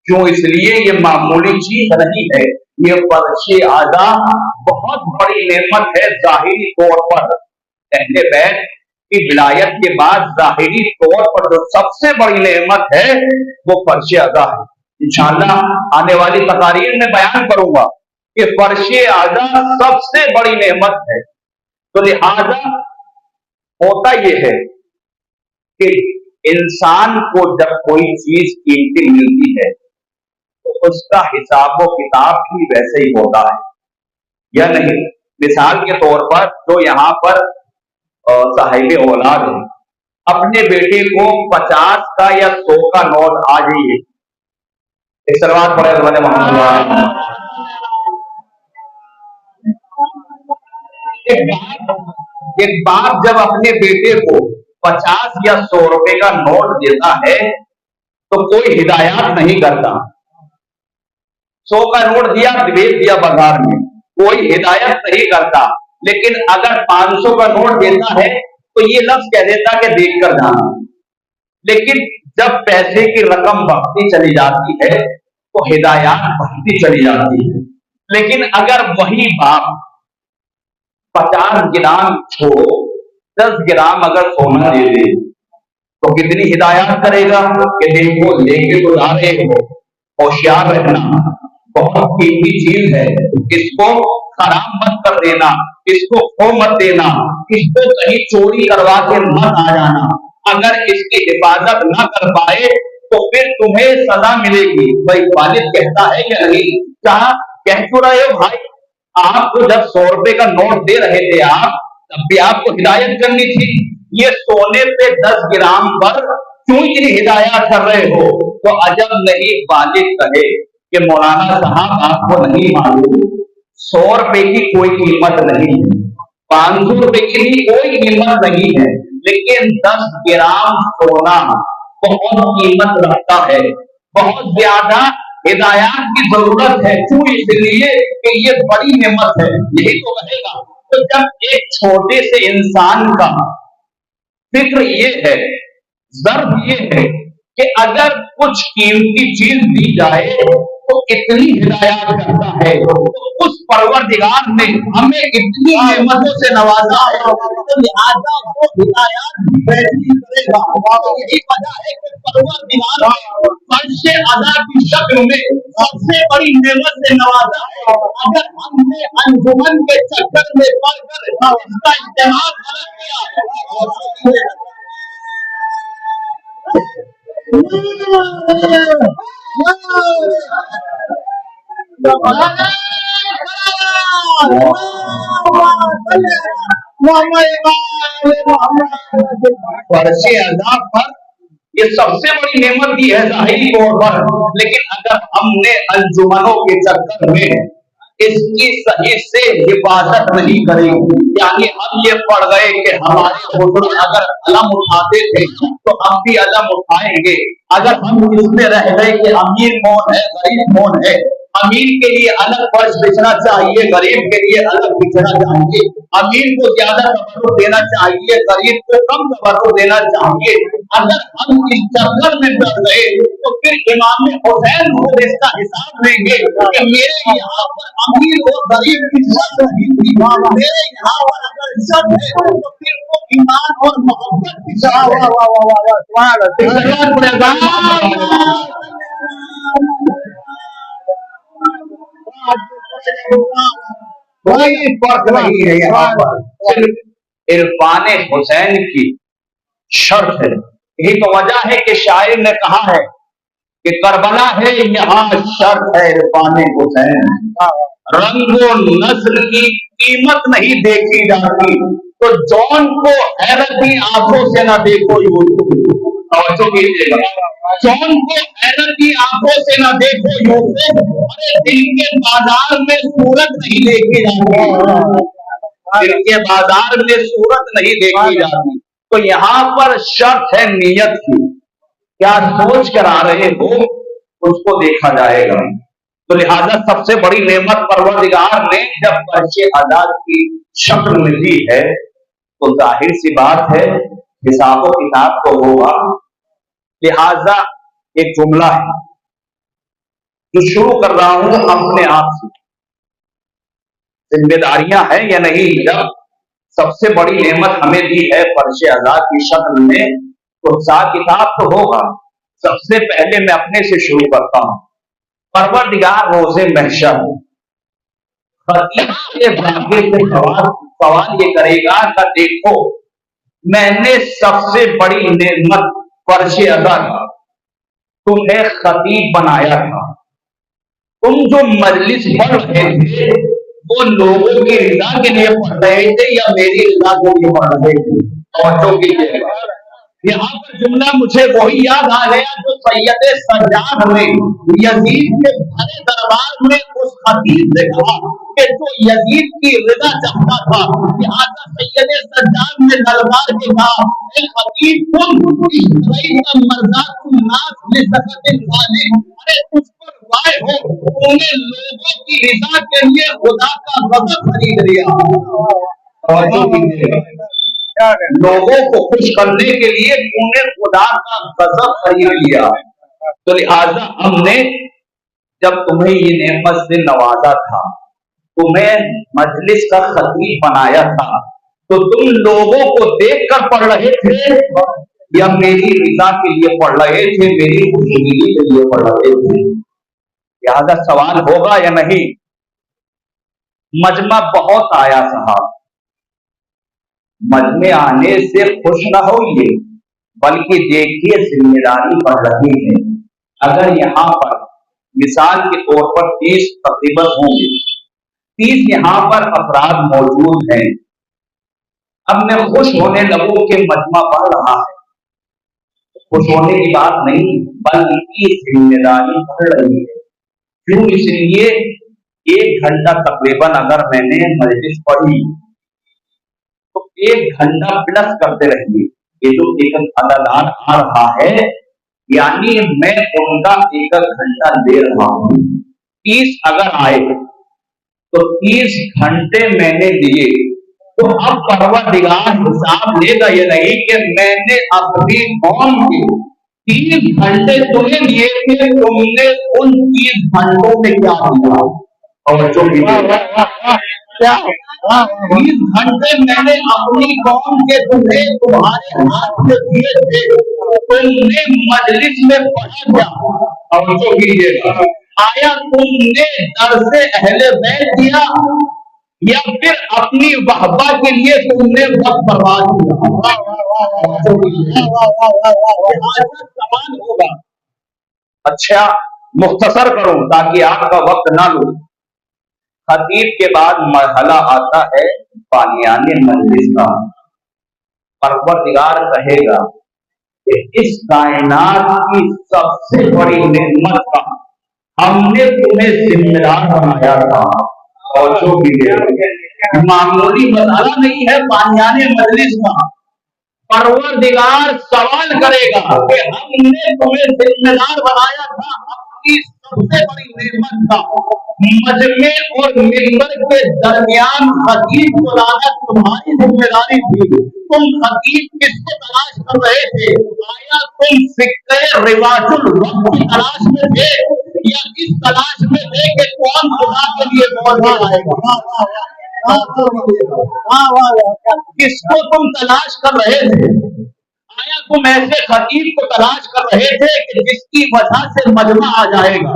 क्यों? इसलिए ये मामूली चीज नहीं है, ये फर्शे अदा बहुत बड़ी नेमत है। जाहिरी तौर पर अहले बैत की विलायत के बाद जाहिरी तौर पर जो सबसे बड़ी नेमत है वो फर्शे अदा है। इंशाअल्लाह आने वाली तकारीर में बयान करूंगा कि फर्शे अदा सबसे बड़ी नेमत है। तो लिहाजा होता यह है कि इंसान को जब कोई चीज कीमती मिलती है तो उसका हिसाब व किताब भी वैसे ही होता है, या नहीं? मिसाल के तौर पर जो यहाँ पर साहिब औलाद है, अपने बेटे को 50 का या 100 का नोट आ जाइए, एक सलवात पढ़े एक बाप जब अपने बेटे को 50 या 100 रुपए का नोट देता है तो कोई हिदायत नहीं करता। 100 का नोट दिया, बेच दिया बाजार में, कोई हिदायत नहीं करता। लेकिन अगर 500 का नोट देता है तो ये लफ्ज कह देता कि देख कर जाना। लेकिन जब पैसे की रकम बढ़ती चली जाती है तो हिदायत बढ़ती चली जाती है। लेकिन अगर वही बाप 50 ग्राम छोड़ो 10 ग्राम अगर सोना दे दे तो कितनी हिदायत करेगा कि देखो लेके तो जा रहे हो, होशियार रहना, बहुत कीमती चीज है, इसको खराब मत कर देना, इसको खो मत देना, इसको कहीं चोरी करवा के मत आ जाना। अगर इसकी हिफाजत न कर पाए तो फिर तुम्हें सजा मिलेगी। भाई वालिद कहता है कि नहीं, क्या कह क्यों रहे हो भाई? आपको जब 100 रुपए का नोट दे रहे थे आप, तब भी आपको हिदायत करनी थी। ये सोने पे 10 ग्राम पर क्यों इतनी हिदायत कर रहे हो? तो अजब नहीं वालिद कहे कि मौलाना साहब आपको नहीं मालूम, 100 रुपए की कोई कीमत नहीं है, 500 रुपए की भी कोई कीमत नहीं है, लेकिन 10 ग्राम सोना बहुत कीमत रखता है, बहुत ज्यादा हिदायत की जरूरत है। क्यों? इसलिए कि ये बड़ी नेमत है, यही तो कहेगा। तो जब एक छोटे से इंसान का फिक्र ये है, जर्फ ये है कि अगर कुछ कीमती चीज दी जाए तो इतनी हिदायत करता है, तो उस परवरदिगार ने हमें इतनी नेमतों से नवाजा है, तो लिहाजा वो हिदायत वैसी करेगा। यही वजह है कि परवरदिगार फर्शे अदा की शक्ल में सबसे बड़ी नेमत से नवाजा है। अगर हमने अंजुमन के चक्कर में पड़कर इसका इस्तेमाल गलत किया फर्शे अदा पर ये सबसे बड़ी नेमत दी है जाहिरी तौर पर, लेकिन अगर हमने अंजुमनों के चक्कर में इसकी सही से हिफाजत नहीं करी, यानी हम ये पढ़ गए कि हमारे बुजुर्ग अगर अलम उठाते थे तो हम भी अलम उठाएंगे। अगर हम इसमें रह गए कि अमीर कौन है गरीब कौन है, अमीर के लिए अलग फर्श बिछना चाहिए, गरीब के लिए अलग बिछना चाहिए, अमीर को ज्यादा तवज्जो देना चाहिए, गरीब को कम तवज्जो देना चाहिए, अगर हम इस चक्कर में पड़ गए तो फिर इमाम हुसैन को इसका हिसाब देंगे कि मेरे यहाँ पर अमीर और गरीब की इज्जत नहीं थी, मेरे यहाँ पर अगर इज्जत है तो फिर वो ईमान और मोहब्बत की कोई फर्क नहीं है। यहाँ पर सिर्फ इरफान हुसैन की शर्त है। यही तो वजह है कि शायर ने कहा है कि करबला है यहाँ शर्त है इरफान हुसैन। रंगो नस्ल की कीमत नहीं देखी जाती, तो जॉन को हैरती आंखों से ना देखो यूसुफ। तवज्जो कीजिएगा, जॉन को हैरती आंखों से ना देखो यूसुफ। अरे दिल के बाजार में सूरत नहीं देखी जाती, दिल के बाजार में सूरत नहीं देखी जाती। तो यहाँ पर शर्त है नियत की, क्या सोच कर आ रहे हो उसको देखा जाएगा। तो लिहाजा सबसे बड़ी नेमत परवरदिगार ने जब पर्चे आजाद की शक्ल में दी है, तो जाहिर सी बात है हिसाब किताब तो होगा। लिहाजा एक जुमला है जो शुरू कर रहा हूं अपने आप से, जिम्मेदारियां हैं या नहीं। जब सबसे बड़ी नेमत हमें दी है पर्चे आजाद की शक्ल में, तो हिसाब किताब तो होगा। सबसे पहले मैं अपने से शुरू करता हूं। परवरदिगार रोज़े महशर खतीब के बागे से सवाल ये करेगा कि देखो मैंने सबसे बड़ी नेमत पर्चे अज़ाद तुम्हें खतीब बनाया था, तुम जो मजलिस पढ़ रहे थे वो लोगों की रिजा के लिए पढ़ रहे थे या मेरी रिजा के लिए पढ़ रहे थे? और जो कीजिएगा, यहाँ पर जुमला मुझे वही याद आ गया जो सैयद सज्जाद ने यजीद के भरे दरबार में उस खतीब से कहा कि जो यजीद की रिजा चाहता था। लिहाजा सैयद सज्जाद ने दरबार के कहा, ए खतीब तुम अरे उस पर वाय हो, तूने लोगों की रिजा के लिए खुदा का गज़ब खरीद लिया। और जो लोगों को खुश करने के लिए तूने खुदा का गज़ब खरीद लिया। तो लिहाजा हमने जब तुम्हें ये नेमत से नवाजा था, तुम्हें मजलिस का खतीब बनाया था, तो तुम लोगों को देख कर पढ़ रहे थे या मेरी रिजा के लिए पढ़ रहे थे, मेरी खुशनुदी के लिए पढ़ रहे थे? लिहाजा सवाल होगा या नहीं। मजमा बहुत आया साहब, मजमे आने से खुश न होइए, बल्कि देखिए जिम्मेदारी बढ़ रही है। अगर यहाँ पर मिसाल के तौर पर 30 तकरीबन होंगे, 30 यहाँ पर अफराद मौजूद हैं। अब मैं खुश होने लगूं कि मजमा बढ़ रहा है, खुश होने की बात नहीं, बल्कि जिम्मेदारी बढ़ रही है। क्यों? इसलिए 1 घंटा तकरीबन अगर मैंने मजलिस पढ़ी तो 1 घंटा प्लस करते रहिए। ये जो एक अदादार आ रहा है, यानी मैं उनका 1 घंटा दे रहा हूं। 30 अगर आए तो 30 घंटे मैंने दिए, तो अब परवरदिगार हिसाब लेगा ये नहीं कि मैंने अपनी कौम के 30 घंटे तुम्हें दिए थे, तुमने उन 30 घंटों में क्या किया। और जो 20 घंटे मैंने अपनी कौम के तुम्हें तुम्हारे हाथ में दिए थे, तुमने मजलिस में पढ़ा क्या। और जो कीजिएगा, आया तुमने दर्से अहले बैत दिया या फिर अपनी वाहवा के लिए तुमने वक्त बर्बाद किया। सवाल होगा। अच्छा मुख्तसर करूं ताकि आपका वक्त ना लूं। खतीब के बाद मरहला आता है बानियाने मजलिस का। परवरदिगार कहेगा कि इस कायनात की सबसे बड़ी नेमत का हमने तुम्हें जिम्मेदार बनाया था। और जो भी मामूली मसला नहीं है बानियाने मजलिस का। परवरदिगार सवाल करेगा कि हमने तुम्हें जिम्मेदार बनाया था अपनी सबसे बड़ी नेमत का। मजमे और मिंबर के दरमियान खतीब को लाना तुम्हारी जिम्मेदारी थी। तुम खतीब किसको तलाश कर रहे थे? आया तुम फिक्र रिवाजुल वक्त की तलाश में थे या इस तलाश में थे कि कौन खुदा के लिए मौला आएगा? किसको तुम तलाश कर रहे थे? आया तुम ऐसे खतीब को तलाश कर रहे थे कि जिसकी वजह से मजमा आ जाएगा?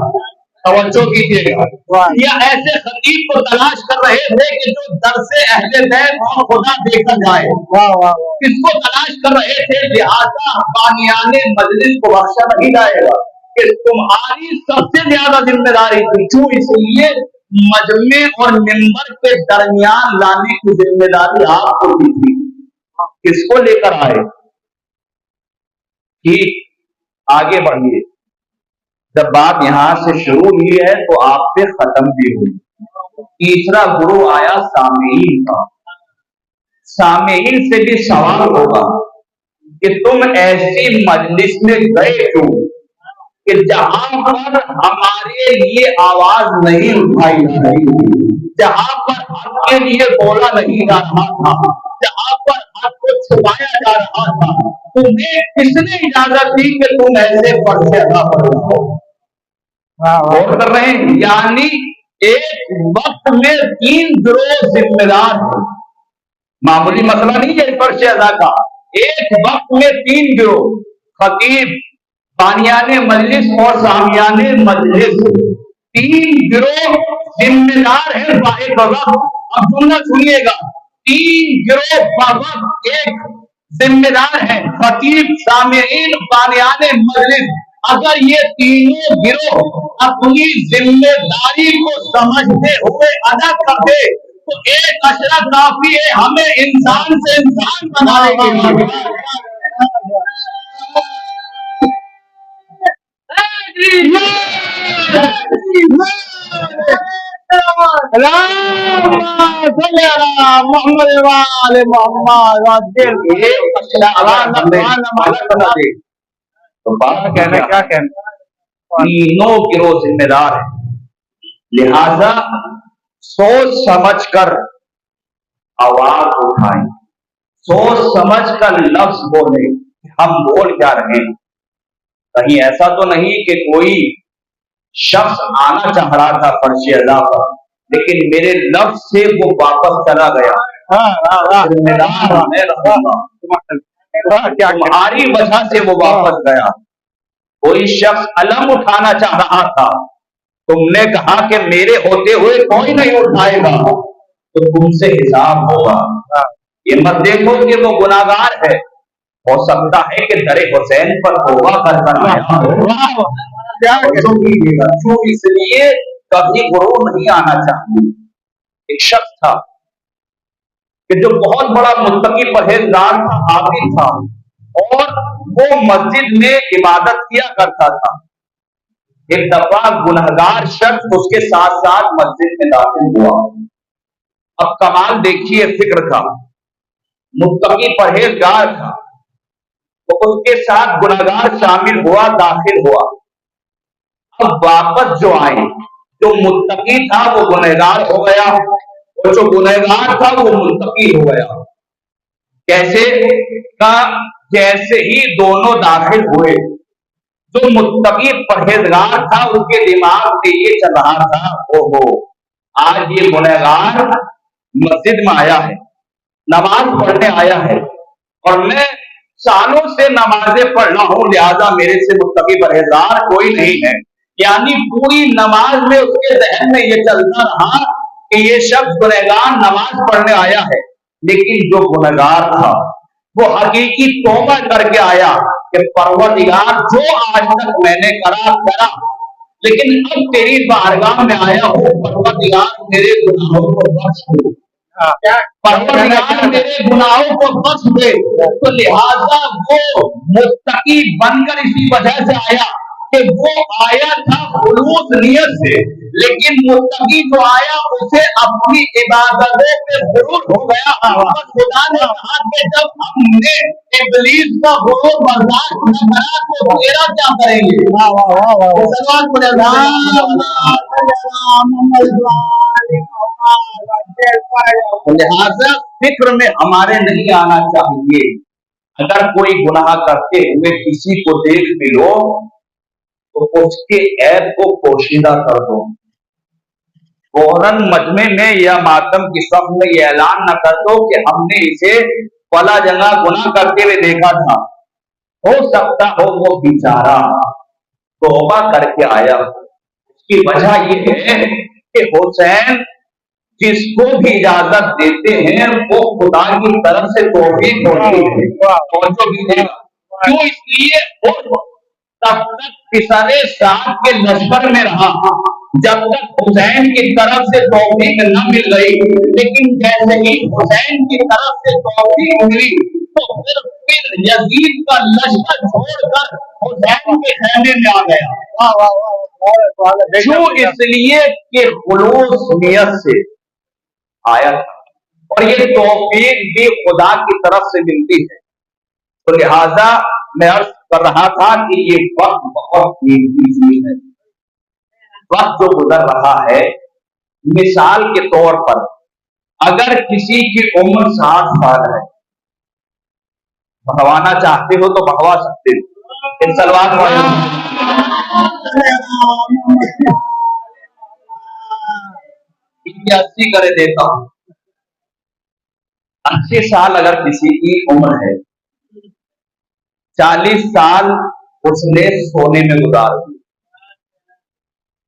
तवज्जो कीजिएगा। या ऐसे खतीब को तलाश कर रहे थे कि जो दरसे अहले बैत और खुदा देखा जाए? किसको तलाश कर रहे थे? लिहाजा बानियाने मजलिस को बख्शा नहीं जाएगा कि तुम्हारी सबसे ज्यादा जिम्मेदारी थी। क्यों? इसलिए मजमे और मिंबर के दरमियान लाने की जिम्मेदारी आपको दी थी, किसको लेकर आए? ठीक, आगे बढ़िए। जब बात यहां से शुरू हुई है तो आपसे खत्म भी हुई। तीसरा गुरु आया सामेईन का। सामेईन से भी सवाल होगा कि तुम ऐसी मजलिस में गए क्यों कि जहां पर हमारे लिए आवाज नहीं उठाई जा रही थी, जहां पर हक के लिए बोला नहीं जा रहा था, जहां पर हक को छुपाया जा रहा था, तुम्हें किसने इजाजत दी कि तुम ऐसे पर्चे अदा करो? गौर कर रहे हैं? यानी एक वक्त में 3 गिरोह जिम्मेदार है। मामूली मसला नहीं है पर्चे अदा का। एक वक्त में 3 गिरोह, खतीब, बानियाने मजलिस और सामियाने मजलिस, 3 गिरोह जिम्मेदार है वाहिद वक्त। अब जुमला सुनिएगा, 3 गिरोह वक्त एक जिम्मेदार है, खतीब, सामिईन, बानियाने मजलिस। अगर ये तीनों गिरोह अपनी जिम्मेदारी को समझते हुए अदा कर दे तो एक अशरा काफी है हमें इंसान से इंसान बनाने के लिए। तो बात कहना क्या कहना, तीनों गिरोह जिम्मेदार है, लिहाजा सोच समझ कर आवाज उठाएं, सोच समझ कर लफ्ज बोले, हम बोल क्या रहे हैं। कहीं ऐसा तो नहीं कि कोई शख्स आना चाह रहा था फर्श अदा पर, लेकिन मेरे लफ्ज से वो वापस चला गया। जिम्मेदार मैं रहूंगा, तुम्हारी वजह से वो वापस गया। कोई शख्स अलम उठाना चाह रहा था, तुमने कहा कि मेरे होते हुए कोई नहीं उठाएगा, तो तुमसे हिसाब होगा। ये मत देखो कि वो गुनाहगार है, हो सकता है कि दरे हुसैन पर तौबा कर आया हो। क्यों? इसलिए कभी गुरूर नहीं आना चाहिए। एक शख्स था कि जो बहुत बड़ा मुत्तकी परहेजगार था, हाफिज था, और वो मस्जिद में इबादत किया करता था। एक दफा गुनहगार शख्स उसके साथ साथ मस्जिद में दाखिल हुआ। अब कमाल देखिए फिक्र का, मुत्तकी परहेजगार था, तो उसके साथ गुनहगार शामिल हुआ, दाखिल हुआ। अब वापस जो आए, जो मुत्तकी था वो गुनहगार हो गया, और जो गुनहगार था वो मुत्तकी हो गया। कैसे का? जैसे ही दोनों दाखिल हुए, जो मुत्तकी परहेजगार था उसके दिमाग में ये चल रहा था, ओहो आज ये गुनहगार मस्जिद में आया है, नमाज पढ़ने आया है, और मैं सालों से नमाजें पढ़ रहा हूं, लिहाजा मेरे से मुत्तकी परहेजगार कोई नहीं है। यानी पूरी नमाज में उसके जहन में ये चलता रहा कि ये शख्स गुनहगार नमाज पढ़ने आया है। लेकिन जो गुनहगार था वो हकीकी तौबा करके आया कि परवरदिगार जो आज तक मैंने करा, लेकिन अब तेरी बारगाह में आया हूं, परवरदिगार मेरे गुनाहों को बख्श दे, परवरदिगार मेरे गुनाहों को बख्श दे। तो लिहाजा वो मुत्तकी बनकर इसी वजह से आया कि वो आया था खुलूस नियत से, लेकिन मुत्तकी जो आया उसे अपनी इबादतों पे गुरूर हो गया। खुदा ने कहा कि जब हमने इब्लीस का गुरूर बर्दाश्त न करा तो तेरा क्या करेंगे? लिहाजा फिक्र में हमारे नहीं आना चाहिए। अगर कोई गुनाह करते हुए किसी को देख भी लो तो उसके ऐब को पोशीदा कर दो। फौरन मजमे में या मातम की सफ में ये ऐलान न कर दो कि हमने इसे फला जगह गुनाह करते हुए देखा था। हो सकता हो वो बेचारा तौबा करके आया। उसकी वजह ये है कि हुसैन जिसको भी इजाजत देते हैं वो खुदा की तरफ से तौफीक होती है, और जो भी देगा। क्यों? इसलिए तब तक पिसरे साथ के लश्कर में रहा, जब तक हुसैन की तरफ से तौफीक न मिल गई, लेकिन जैसे ही हुसैन की तरफ से तौफीक मिली तो फिर यजीद का लश्कर छोड़कर हुसैन के खेमे में आ गया। वाह वाह वाह, क्यों? इसलिए कि खुलूस नियत से आया था, और ये तौफीक भी खुदा की तरफ से मिलती है। तो लिहाजा मैं अर्ज कर रहा था कि ये वक्त बहुत कीमती चीज है। वक्त जो गुजर रहा है, मिसाल के तौर पर अगर किसी की उम्र 60 साल है, बहवाना चाहते हो तो बहवा सकते हो, इन सलवार इनकी 80 करे देता हूं। 80 साल अगर किसी की उम्र है, 40 साल उसने सोने में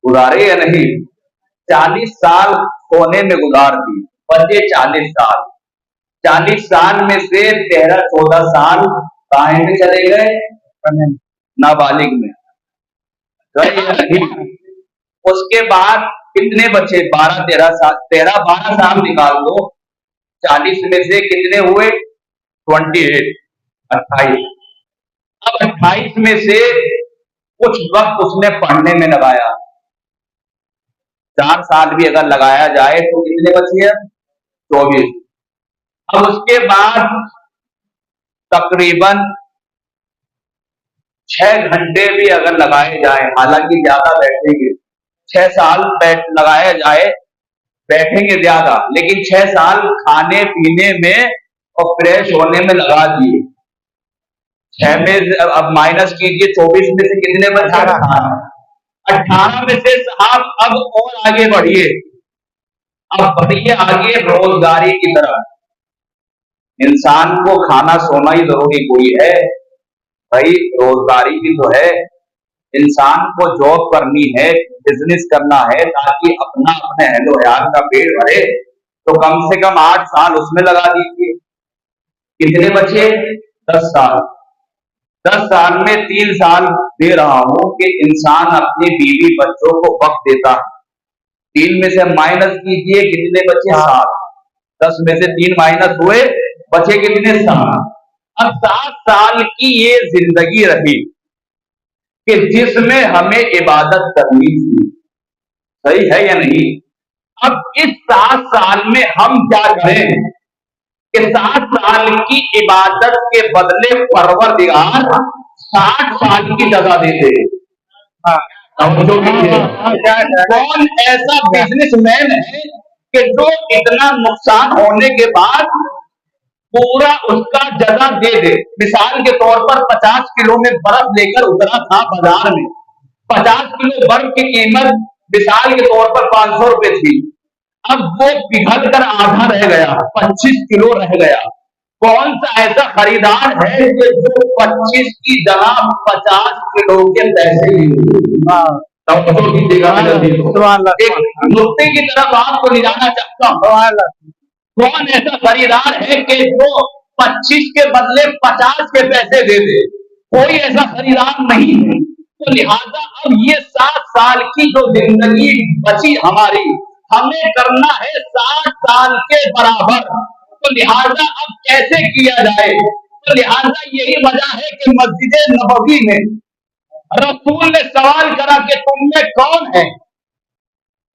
गुजारे या नहीं? 40 साल सोने में गुजार दी, बचे 40 साल। 40 साल में से 13-14 साल काहे में चले गए? नाबालिग में गए या नहीं? उसके बाद कितने बचे? 12-13 साल, 13-12 साल निकाल दो, 40 में से कितने हुए? 28, 28। अब 28 में से कुछ वक्त उसने पढ़ने में लगाया, 4 साल भी अगर लगाया जाए तो कितने बचे? 24। अब उसके बाद तकरीबन 6 घंटे भी अगर लगाए जाए, हालांकि ज्यादा बैठेंगे, 6 साल लगाया जाए, बैठेंगे ज्यादा, लेकिन 6 साल खाने पीने में और फ्रेश होने में लगा दिए। 6 में अब माइनस कीजिए, 24 में से कितने बचे? 18 में से साहब अब और आगे बढ़िए, अब बढ़िए आगे रोजगारी की तरफ। इंसान को खाना सोना ही जरूरी कोई है भाई, रोजगारी भी तो है। इंसान को जॉब करनी है, बिजनेस करना है, ताकि अपना अपने अहलो हयाल का पेट भरे, तो कम से कम 8 साल उसमें लगा दीजिए। कितने बचे? 10 साल। 10 साल में 3 साल दे रहा हूं कि इंसान अपने बीवी बच्चों को वक्त देता है। 3 में से माइनस कीजिए, कितने बचे? 7। 10 में से 3 माइनस हुए, बचे कितने? 7। अब 7 साल की ये जिंदगी रही कि जिसमें हमें इबादत करनी थी, सही है या नहीं? अब इस 7 साल में हम क्या करें कि 7 साल की इबादत के बदले परवरदिगार 60 साल की जगह देते हैं। कौन ऐसा बिजनेसमैन है कि जो इतना नुकसान होने के बाद पूरा उसका जगह दे दे? मिसाल के तौर पर 50 किलो में बर्फ लेकर उतरा था बाजार में, 50 किलो बर्फ की कीमत मिसाल के तौर पर 500 रुपए थी। अब वो पिघल कर आधा रह गया, 25 किलो रह गया। कौन सा ऐसा खरीदार है कि जो 25 की जगह 50 किलो के पैसे एक नुक्ते की तरफ आपको ले जाना चाहता हूँ। कौन ऐसा खरीदार है कि जो 25 के बदले 50 के पैसे दे दे? कोई ऐसा खरीदार नहीं है। तो लिहाजा अब ये 7 साल की जो जिंदगी बची हमारी, हमें करना है 60 साल के बराबर। तो लिहाजा अब कैसे किया जाए? तो लिहाजा यही वजह है कि मस्जिद नबवी में रसूल ने सवाल करा कि तुम में कौन है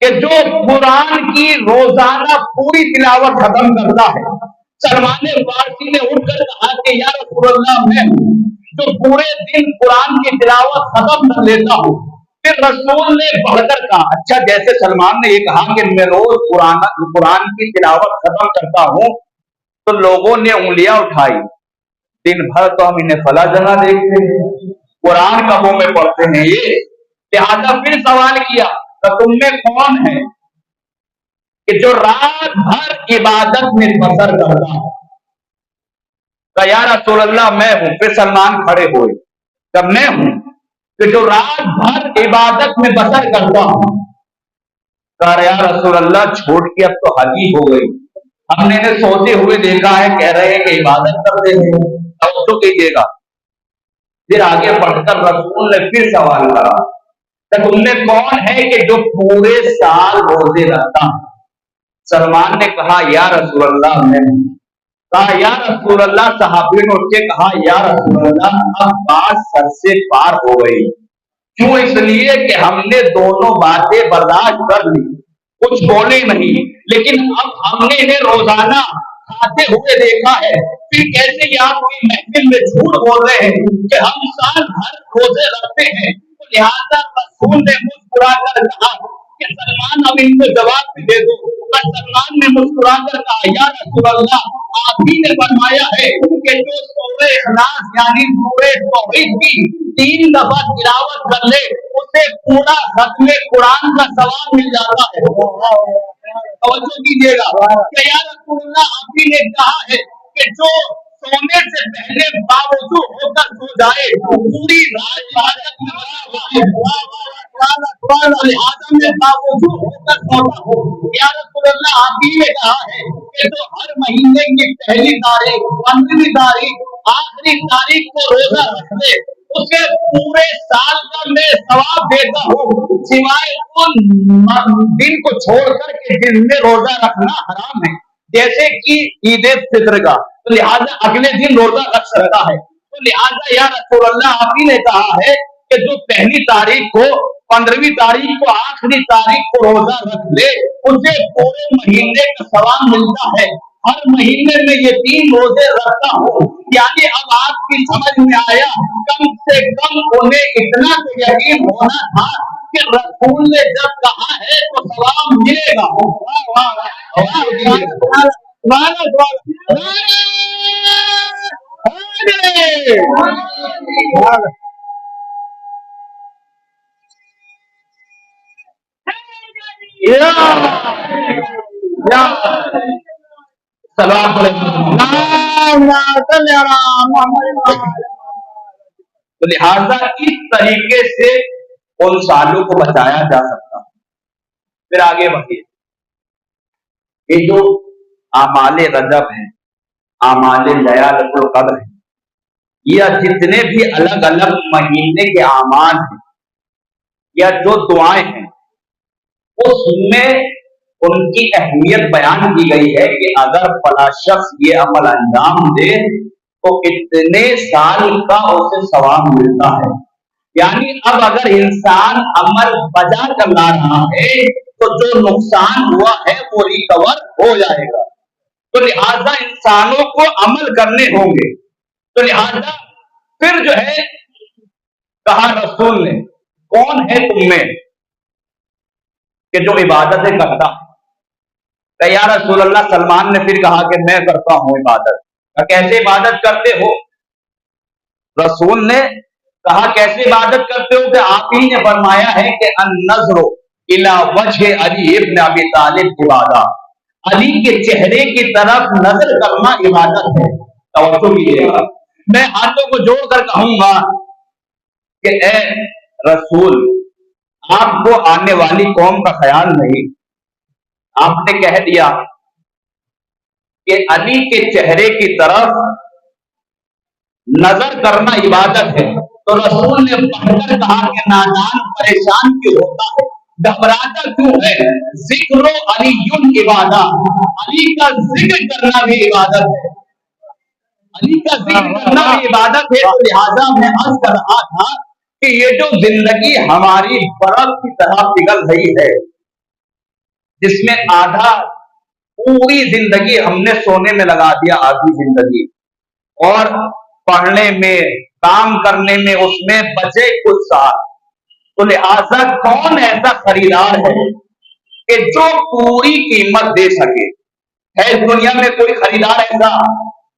कि जो कुरान की रोजाना पूरी तिलावत खत्म करता है? सलमान फारसी ने उठकर कहा कि या रसूलल्लाह, मैं जो पूरे दिन कुरान की तिलावत खत्म कर लेता हूँ। फिर रसूल ने बढ़कर कहा, अच्छा जैसे सलमान ने ये कहा कि मैं रोज कुरान की तिलावत खत्म करता हूँ, तो लोगों ने उंगलियां उठाई। दिन भर तो हम इन्हें फला जगह देखते हैं, कुरान कबों में पढ़ते हैं ये। लिहाजा फिर सवाल किया, तो तुम में कौन है कि जो रात भर इबादत में बसर करता है? कहा या रसूलल्लाह मैं हूं। फिर सलमान खड़े हुए, कब मैं हूं कि जो रात भर इबादत में बसर करता हूं। कहा या रसूलल्लाह छोड़ के अब तो हदी हो गई, हमने इन्हें सोते हुए देखा है, कह रहे हैं कि इबादत करते हैं। अब तो कीजिएगा। फिर आगे बढ़कर रसूल ने फिर सवाल करा, کہ تم میں کون ہے کہ جو پورے سال روزے رکھتا ہے؟ سلمان نے کہا یا رسول اللہ میں ہوں۔ کہا یا رسول اللہ، صحابی نے اٹھ کے کہا یا رسول اللہ اب بات سر سے پار ہو گئی۔ کیوں؟ اس لیے کہ ہم نے دونوں باتیں برداشت کر لی، کچھ بولے نہیں، لیکن اب ہم نے انہیں روزانہ کھاتے ہوئے دیکھا ہے، پھر کیسے یہ آپ کی محفل میں جھوٹ بول رہے ہیں کہ ہم سال بھر روزے رکھتے ہیں؟ تو لہٰذا رسول نے مسکرا کر کہا کہ سلمان اب ان کو جواب بھی دے دو۔ اور سلمان نے مسکرا کر کہا یا رسول اللہ، آپ ہی نے فرمایا ہے کہ جو سورہ اخلاص یعنی سورہ توحید کی 3 دفعہ تلاوت کر لے اسے پورا ختم قرآن کا ثواب مل جاتا ہے۔ توجہ کیجیے گا کہ یا رسول اللہ، آپ ہی نے کہا ہے کہ جو سونے سے پہلے باوضو ہو کر سو جائے پوری رات عبادت میں لگا ہوا ہے، لہٰذا میں باوضو ہو کر سوتا ہوں۔ یا رسول اللہ، آپ ہی نے کہا ہے کہ جو ہر مہینے کی پہلی تاریخ، 15ویں تاریخ، آخری تاریخ کو روزہ رکھ لے اسے پورے سال کا میں ثواب دیتا ہوں، سوائے ان دن کو چھوڑ کر کے جن میں روزہ رکھنا حرام ہے، جیسے کہ عید فطر کا، تو لہٰذا اگلے دن روزہ رکھ سکتا ہے۔ تو لہٰذا یا رسول اللہ، آپ ہی نے کہا ہے کہ جو پہلی تاریخ کو، 15ویں تاریخ کو، آخری تاریخ کو روزہ رکھ لے اسے پورے مہینے کا ثواب ملتا ہے۔ ہر مہینے میں یہ 3 روزے رکھتا ہوں، یعنی اب آپ کی سمجھ میں آیا، کم سے کم انہیں اتنا تو یقین ہونا تھا کہ رسول نے جب کہا ہے تو ثواب ملے گا۔ سلام علیکم۔ تو لہٰذا اس طریقے سے ان سالوں کو بچایا جا سکتا ہے۔ پھر آگے بڑھیے، یہ جو اعمال رجب ہیں، اعمال لیلۃ القدر ہیں، یا جتنے بھی الگ الگ مہینے کے اعمال ہیں یا جو دعائیں ہیں، اس میں ان کی اہمیت بیان کی گئی ہے کہ اگر فلاں شخص یہ عمل انجام دے تو اتنے سال کا اسے ثواب ملتا ہے۔ یعنی اب اگر انسان عمل بجا کر لا رہا ہے تو جو نقصان ہوا ہے وہ ریکور ہو جائے گا۔ تو لہذا انسانوں کو عمل کرنے ہوں گے۔ تو لہذا پھر جو ہے کہا رسول نے، کون ہے تم میں کہ جو عبادتیں کرتا ہے؟ کہ یا رسول اللہ، سلمان نے پھر کہا کہ میں کرتا ہوں عبادت۔ کہ کیسے عبادت کرتے ہو؟ رسول نے کہا کیسے عبادت کرتے ہو؟ کہ آپ ہی نے فرمایا ہے کہ النظر الی وجہ علی ابن ابی طالب عبادت، علی کے چہرے کی طرف نظر کرنا عبادت ہے۔ توجہ کیجیے گا، میں ہاتھوں کو جوڑ کر کہوں گا کہ اے رسول، آپ کو آنے والی قوم کا خیال نہیں، آپ نے کہہ دیا کہ علی کے چہرے کی طرف نظر کرنا عبادت ہے، تو رسول نے بڑھ کر کہا کہ نادان پریشان کیوں ہوتا ہے، گھبراتا کیوں ہے؟ ذکر علی عبادت، علی کا ذکر کرنا بھی عبادت ہے، علی کا ذکر کرنا بھی عبادت ہے۔ تو لہٰذا میں عرض کر رہا تھا کہ یہ جو زندگی ہماری برف کی طرح پگھل رہی ہے، جس میں آدھا پوری زندگی ہم نے سونے میں لگا دیا، آدھی زندگی اور پڑھنے میں، کام کرنے میں، اس میں بچے کچھ سال، تو لہذا کون ایسا خریدار ہے کہ جو پوری قیمت دے سکے؟ ہے اس دنیا میں کوئی خریدار ایسا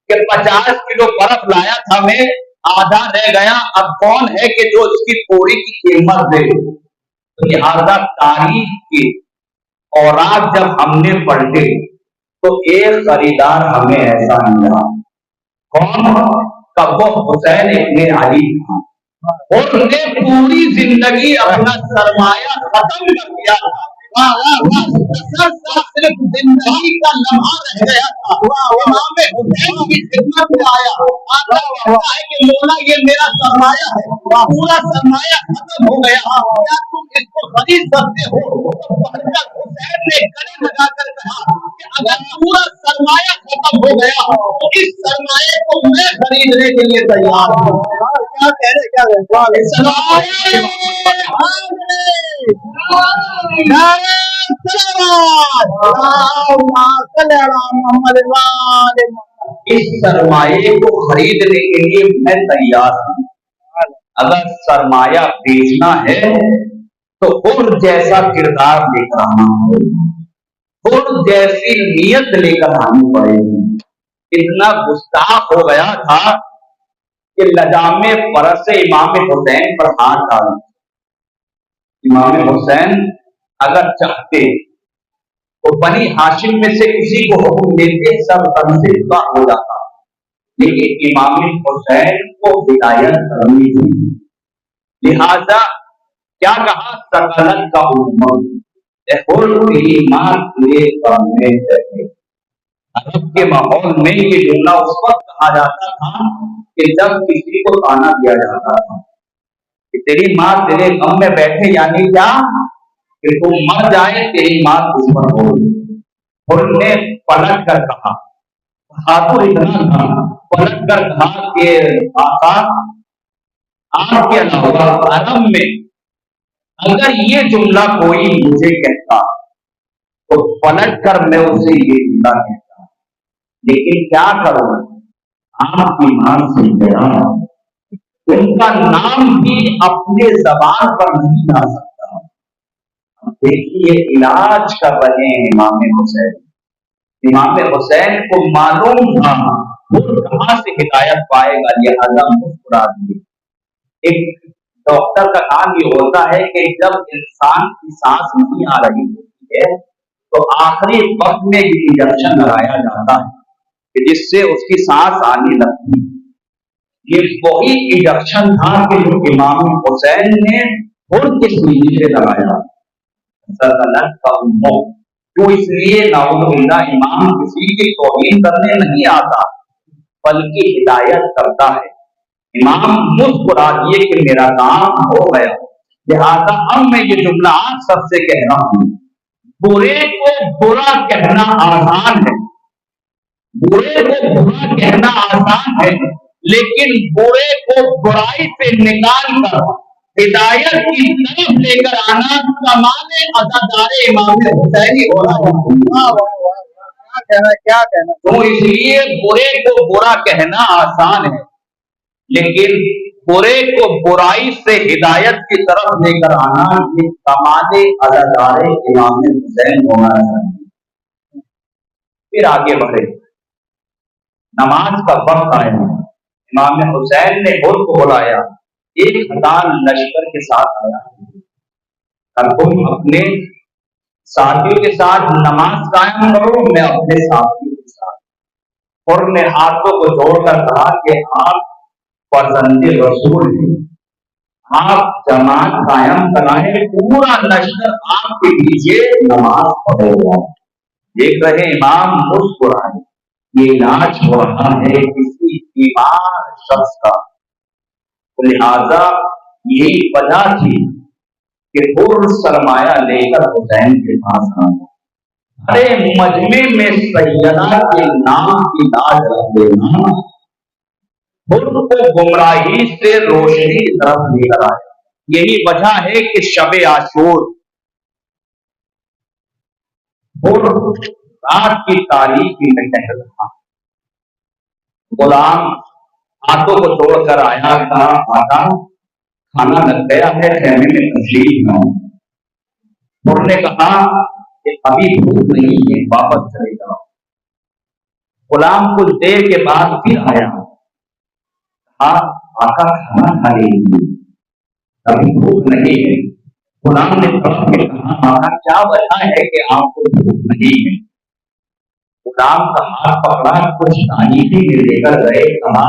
کہ 50 کلو برف لایا تھا میں، آدھا رہ گیا، اب کون ہے کہ جو اس کی پوری کی قیمت دے؟ تو لہذا تاریخ کی اوراق جب ہم نے پڑھے تو ایک خریدار ہمیں ایسا ملا، کون؟ کہ وہ حسین ابن علی تھا، اور نے پوری زندگی اپنا سرمایہ ختم کر دیا تھا، صرف زندگی کا لمحہ رہ گیا تھا، امام حسین کی خدمت میں آیا، آتا ہے کہ مولا یہ میرا سرمایہ ہے، پورا سرمایہ ختم ہو گیا، کیا تم اس کو खरीद सकते हो, तो हजरत हुसैन ने गले लगाकर कहा कि अगर पूरा सरमाया खत्म हो गया तो इस सरमाए को मैं खरीदने के लिए तैयार हूँ। क्या कह रहे क्या इस सरमाए को खरीदने के लिए मैं तैयार हूँ। अगर सरमाया बेचना है तो हुर जैसा किरदार लेकर आना है, हुर जैसी नीयत लेकर आनी पड़ेगी। इतना गुस्ताख हो गया था कि लजामे परस से इमाम हुसैन पर हाथ डाल। इमाम हुसैन अगर चाहते तो बनी हाशिम में से किसी को हुक्म देते, सब तनसीब हो जाता, लेकिन इमाम हुसैन को हिदायत करनी थी। लिहाजा क्या कहा, सकलत का उम्मत अरब के माहौल में ये जुमला उस वक्त कहा जाता था कि जब किसी को ताना दिया जाता था कि तेरी माँ तेरे गम में बैठे, यानी क्या कि तुम मर जाए, तेरी माँ तुझ पर हो। उन्होंने पलट कर कहा, हाथों इतना था, पलट कर कहा कि आका आपके अलावा अरब में अगर ये जुमला कोई मुझे कहता तो पलट कर मैं उसे ये जुमला कहता, लेकिन क्या करूं, आपकी मां से गया, उनका नाम भी अपने जबान पर नहीं ला सकता। देखिए इलाज कर रहे हैं इमाम हुसैन। इमाम हुसैन को मालूम था वो कहां से हिदायत पाएगा, लिहाजा मुस्कुरा दिए। एक डॉक्टर का काम ये होता है कि जब इंसान की सांस नहीं आ रही होती है तो आखिरी वक्त में ये इंजेक्शन लगाया जाता है कि जिससे उसकी सांस आने लगती है। ये वही इंजेक्शन था कि जो इमाम हुसैन ने खुद के सीने से लगाया। सल्तनत का उम्मत जो इसलिए नाउजुबिल्लाह इमाम किसी की तौहीन करने नहीं आता बल्कि हिदायत करता है। इमाम मुस्कुरा दिए कि मेरा काम हो गया, लिहाजा अब मैं ये जुमला आप सबसे कह रहा हूं, बुरे को बुरा कहना आसान है, बुरे को बुरा कहना आसान है, लेकिन बुरे को बुराई से निकाल कर हिदायत की तरफ लेकर आना कमाल अज़ादार इमाम हुसैनी हो रहा है। क्या कहना तो इसलिए बुरे को बुरा कहना आसान है, लेकिन बुरे को बुराई से हिदायत की तरफ लेकर आना ये कमाल अज़ादार इमाम हुसैन होना चाहिए। फिर आगे बढ़े, नमाज का वक्त आया, इमाम हुसैन ने खुद को बुलाया, 1000 लश्कर के साथ आया, और तुम अपने साथियों के साथ नमाज कायम करो, मैं अपने साथियों के साथ। और ने हाथों को जोड़कर कहा कि आप फर्जंदे रसूल हैं, आप जमात कायम कराएं, पूरा लश्कर आपके पीछे नमाज पढ़ेगा। देख रहे इमाम मुस्कुराए, ये इलाज हो रहा है किसी बीमार शख्स का। तो लिहाजा यही वजह थी कि हुर सरमाया लेकर हुसैन के पास आया। अरे मजमे में सैयदा के नाम की लाज रख देना, हुर को गुमराही से रोशनी की तरफ लेकर आया। यही वजह है कि शबे आशूर हुर रात की तारीकी में टहल रहा, गुलाम हाथों को तोड़कर आया, कहा आका खाना लग गया है, खेमे में तशरीफ न हो। उन्होंने कहा कि अभी भूख नहीं है, वापस चले जाओ। गुलाम कुछ देर के बाद फिर आया, कहा आका खाना खा लीजिए, अभी भूख नहीं है। गुलाम ने तड़प के कहा आका क्या वजह है कि आपको भूख नहीं है। गुलाम का हाथ पकड़ा, कुछ तारीफी में लेकर गए, कहा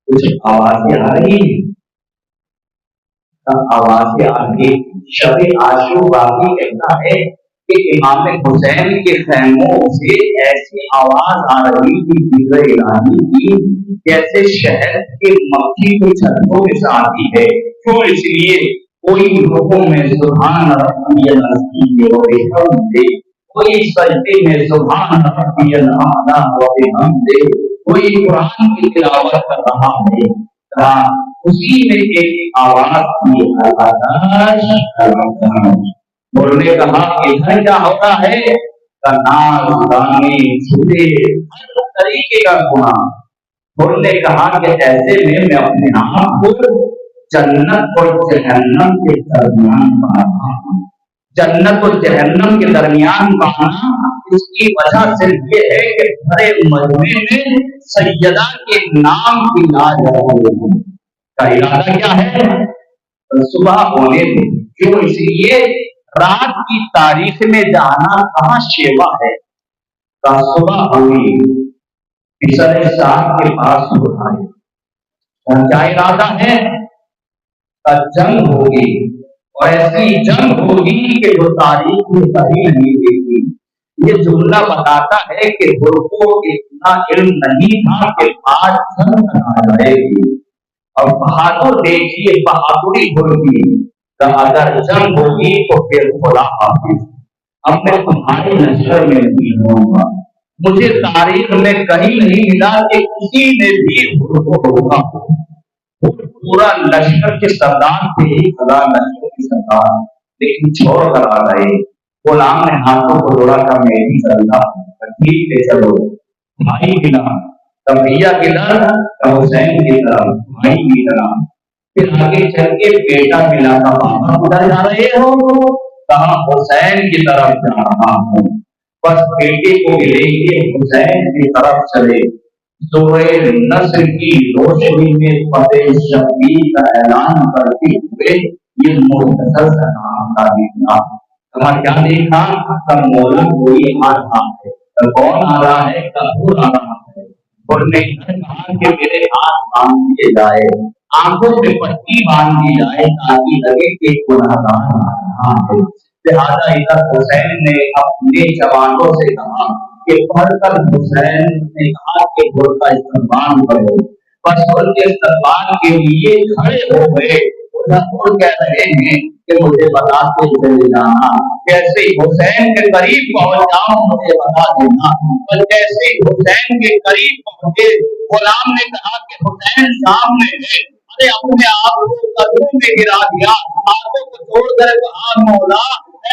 कुछ आवाजें आ रही है। आवाजें आ रही, शबे आशूर वाकई कहता है कि इमाम हुसैन के खैमों से ऐसी आवाज आ रही थी जिक्र इलाही की, जैसे शहर के मक्खी की छत्तों में से आती है। क्यों? इसलिए कोई रुकों में सुभान रब्बियल अज़ीम व बिहम्दे, कोई सजदे में सुभान रब्बियल आला व बिहम्दे, कोई कुरान की तिलावत कर रहा है, कहा उसी में एक आवाज की आकाश बोलने कहा इधर क्या हो रहा है, का नाच गाने छुपे हर तरीके का गुनाह। बोलने कहा कि ऐसे में मैं अपने आप को जन्नत और जहन्नम के दरमियान पाना, जन्नत और जहन्नम के दरमियान पाना इसकी वजह सिर्फ ये है कि बड़े मजमे में सैयदा के नाम की लाज का इरादा क्या है, सुबह होने दो, क्यों इसलिए रात की तारीख में जाना कहाँ शेवा है, का सुबह हुई फिसर साहब के पास उठाए, और क्या इरादा है, का जंग होगी और ऐसी जंग होगी कि जो तारीख में कभी नहीं देखी। ये जुमला बताता है कि गुरु को इतना इल्म नहीं था कि आज जंग आ जाएगी, और बहादुर देखिए बहादुरी गुरु की, अगर जंग होगी तो फिर खुदा हाफिज, अब मैं तुम्हारी नजर में नहीं होगा। मुझे तारीख में कहीं नहीं मिला कि किसी ने भी गुरु को रोका। पूरा लश्कर के सरदार थे, लश्कर के सरदार, लेकिन छोड़ कर आ गए। गुलाम ने हाथों को जोड़ा कर मैं भी चलता, ठीक है चलो। भाई गिला तब भैया गिला, तब हुसैन की तरफ भाई की तरफ, फिर आगे चल के बेटा मिला था, बाबा उधर जा रहे हो, कहा हुसैन की तरफ जा रहा हूँ। बस बेटे को मिलेंगे हुसैन की तरफ चले। जोरे नस्र की रोशनी में फतेह शफी का ऐलान करते हुए ये मुख्तसर सा नाम का देखा। कहा क्या देखा, तब मौला कोई आ रहा है, तब कौन आ रहा है, कपूर आ रहा है। और ने कहा कि मेरे हाथ बांध दिए जाए, आंखों पे पट्टी बांध दी जाए, ताकि लगे कि गुनाहगार आ रहा है। लिहाजा इधर हुसैन ने अपने जवानों से कहा कि पढ़कर हुसैन ने कहा कि गुरु का इस्तेमाल करो। बस गुरु के इस्तेमाल के लिए खड़े हो गए। उधर कह रहे हैं कि मुझे बताते चले जाना, कैसे हुसैन के करीब पहुंच जाऊं मुझे बता देना। और जैसे हुसैन के करीब पहुंचे, गुलाम ने कहा कि हुसैन सामने है। अरे अपने आप को कदमों में गिरा दिया, हाथों को जोड़कर कहा मौला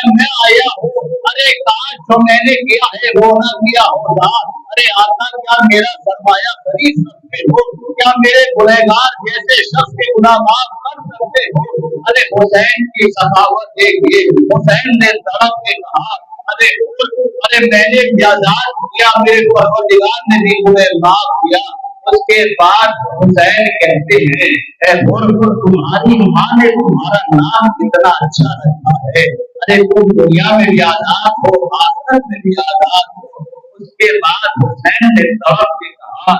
मैं आया हूँ, अरे काश जो मैंने किया है वो ना किया होता। अरे आका क्या मेरा सरमाया खरीद सकते हो, क्या मेरे गुनहगार जैसे शख्स के गुनाह माफ कर सकते हो। अरे हुसैन की सखावत देखिए, हुसैन ने तड़प के कहा अरे मैंने आजाद किया, मेरे परवरदिगार ने भी मुझे माफ किया। उसके बाद हुसैन कहते हैं तुम्हारी माँ ने तुम्हारा नाम कितना अच्छा रखा है, अरे तुम दुनिया में भी आजाद हो, आखिरत में भी आजाद हो। उसके बाद हुसैन ने तड़प के कहा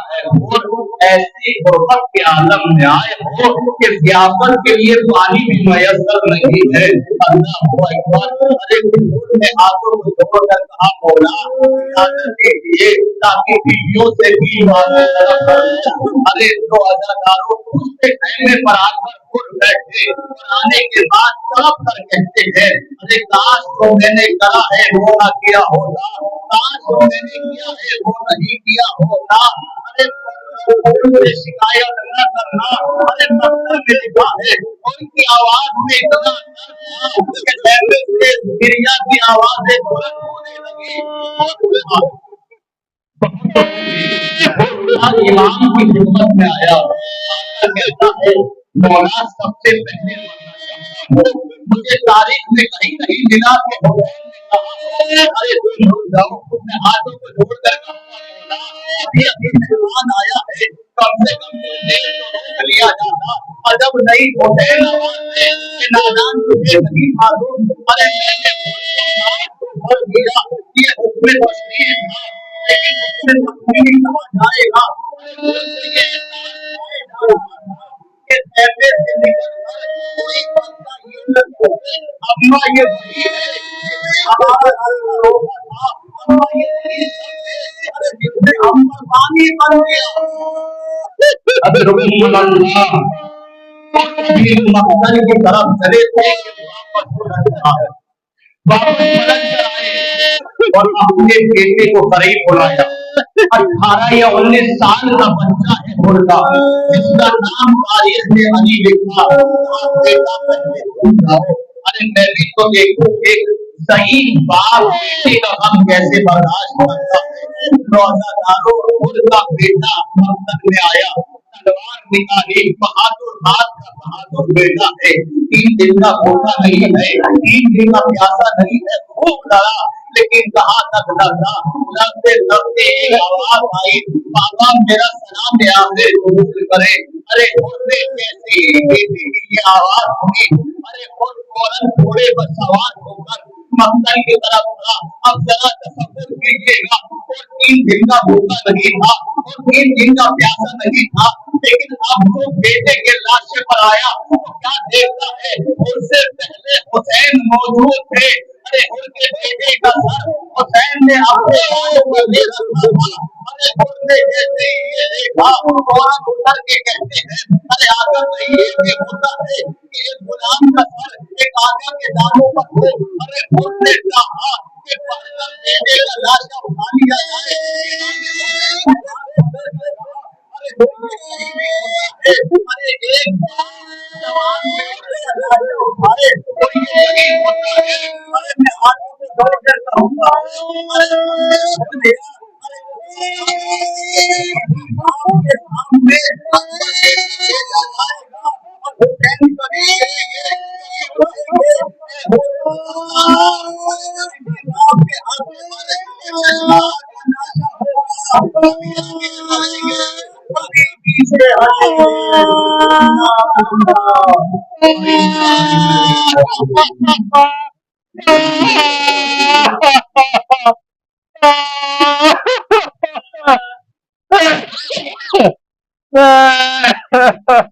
ऐसी गुर्बत के आलम में आए हो कि व्यापन के लिए पानी भी मयसर नहीं है। अल्लाह अकबर। अरे हुजूर ने हाथों को जोड़कर कहा मौला इजाजत दीजिए ताकि बीवियों से भी अरे तो अदाकारों उसके खैमे पर आकर खुद बैठे आने के बाद तड़प कर कहते हैं अरे काश तो मैंने करा है वो ना किया होता, काश तो मैंने किया है वो नहीं किया होता। अरे शिकायत न करना, अरे पत्थर में लिखा है उनकी आवाज में इतना गिरिया की आवाजें बुलंद होने लगी। इमाम की खिदमत में आया, कहता है मौला सबसे पहले मुझे तारीख में कहीं नहीं मिला कि अरे तुम रुक जाओ, मैं हाथों को जोड़कर अभी अभी मेहमान आया है, कम से कम रोक लिया जाता। अजब नहीं होते नादान तुझे नहीं मालूम। अरे मैंने भर दिया ये हुक्म तस्लीम था, लेकिन हुक्म तस्लीम समझ आएगा कैसे से निकल कोई पत्ता ये अम्मा ये वही है हमारा रोका था, अम्मा ये वही अरे जिसने हम पर पानी बन गया। अबे रुक भी मकसद की तरफ चले थे वापस पलट रहा है, वापस पलट कर आए और अपने बेटे को करीब बुलाया। 18 या 19 साल का बच्चा है मुर्गा, जिसका नाम तारीख में अली लिखा। आप बेटा पहले भूल जाओ, अरे मैं भी तो देखूं एक सही बाप बेटे का गम कैसे बर्दाश्त करता है। रोजादारों मुर्गा बेटा मकसद में आया, तलवार निकाली, बहादुर बाप का बहादुर बेटा है। 3 दिन का भूखा नहीं है, 3 दिन का प्यासा नहीं है, खूब लड़ा, लेकिन कहाँ तक लड़ता। लड़ते लड़ते एक आवाज आई, बाबा मेरा सलाम याद कबूल करे। अरे उड़ने कैसे बेटी की ये आवाज सुनी, अरे उड़ फौरन घोड़े पर सवार होकर मकसद की तरफ बढ़ा। अब जरा तसव्वुर कीजिएगा, और 3 दिन का भूखा नहीं था और 3 दिन का प्यासा नहीं था, लेकिन अब तो बेटे के लाश पर आया तो क्या देखता है, उससे पहले हुसैन मौजूद थे। अरे उनके बेटे का सर हुसैन ने अपने गालों पर ले रखा था। अरे उनने जैसे ही ये देखा, फौरन उतर के कहते हैं, अरे आका नहीं ये होता है कि एक गुलाम का सर एक आका के दामों पर हो। अरे उसने चाहा कि पहले बेटे का लाशा उठा लिया जाए। अरे एक जवान बेटे का लाशा उठाए तो ये यही होता है। अरे मैं आगे से दौड़ कर कहूंगा, अरे सुन लिया, आपके सामने अकबर भेजा जाएगा और हुसैन को देखेंगे, आपके हाथ में पीछे Ah!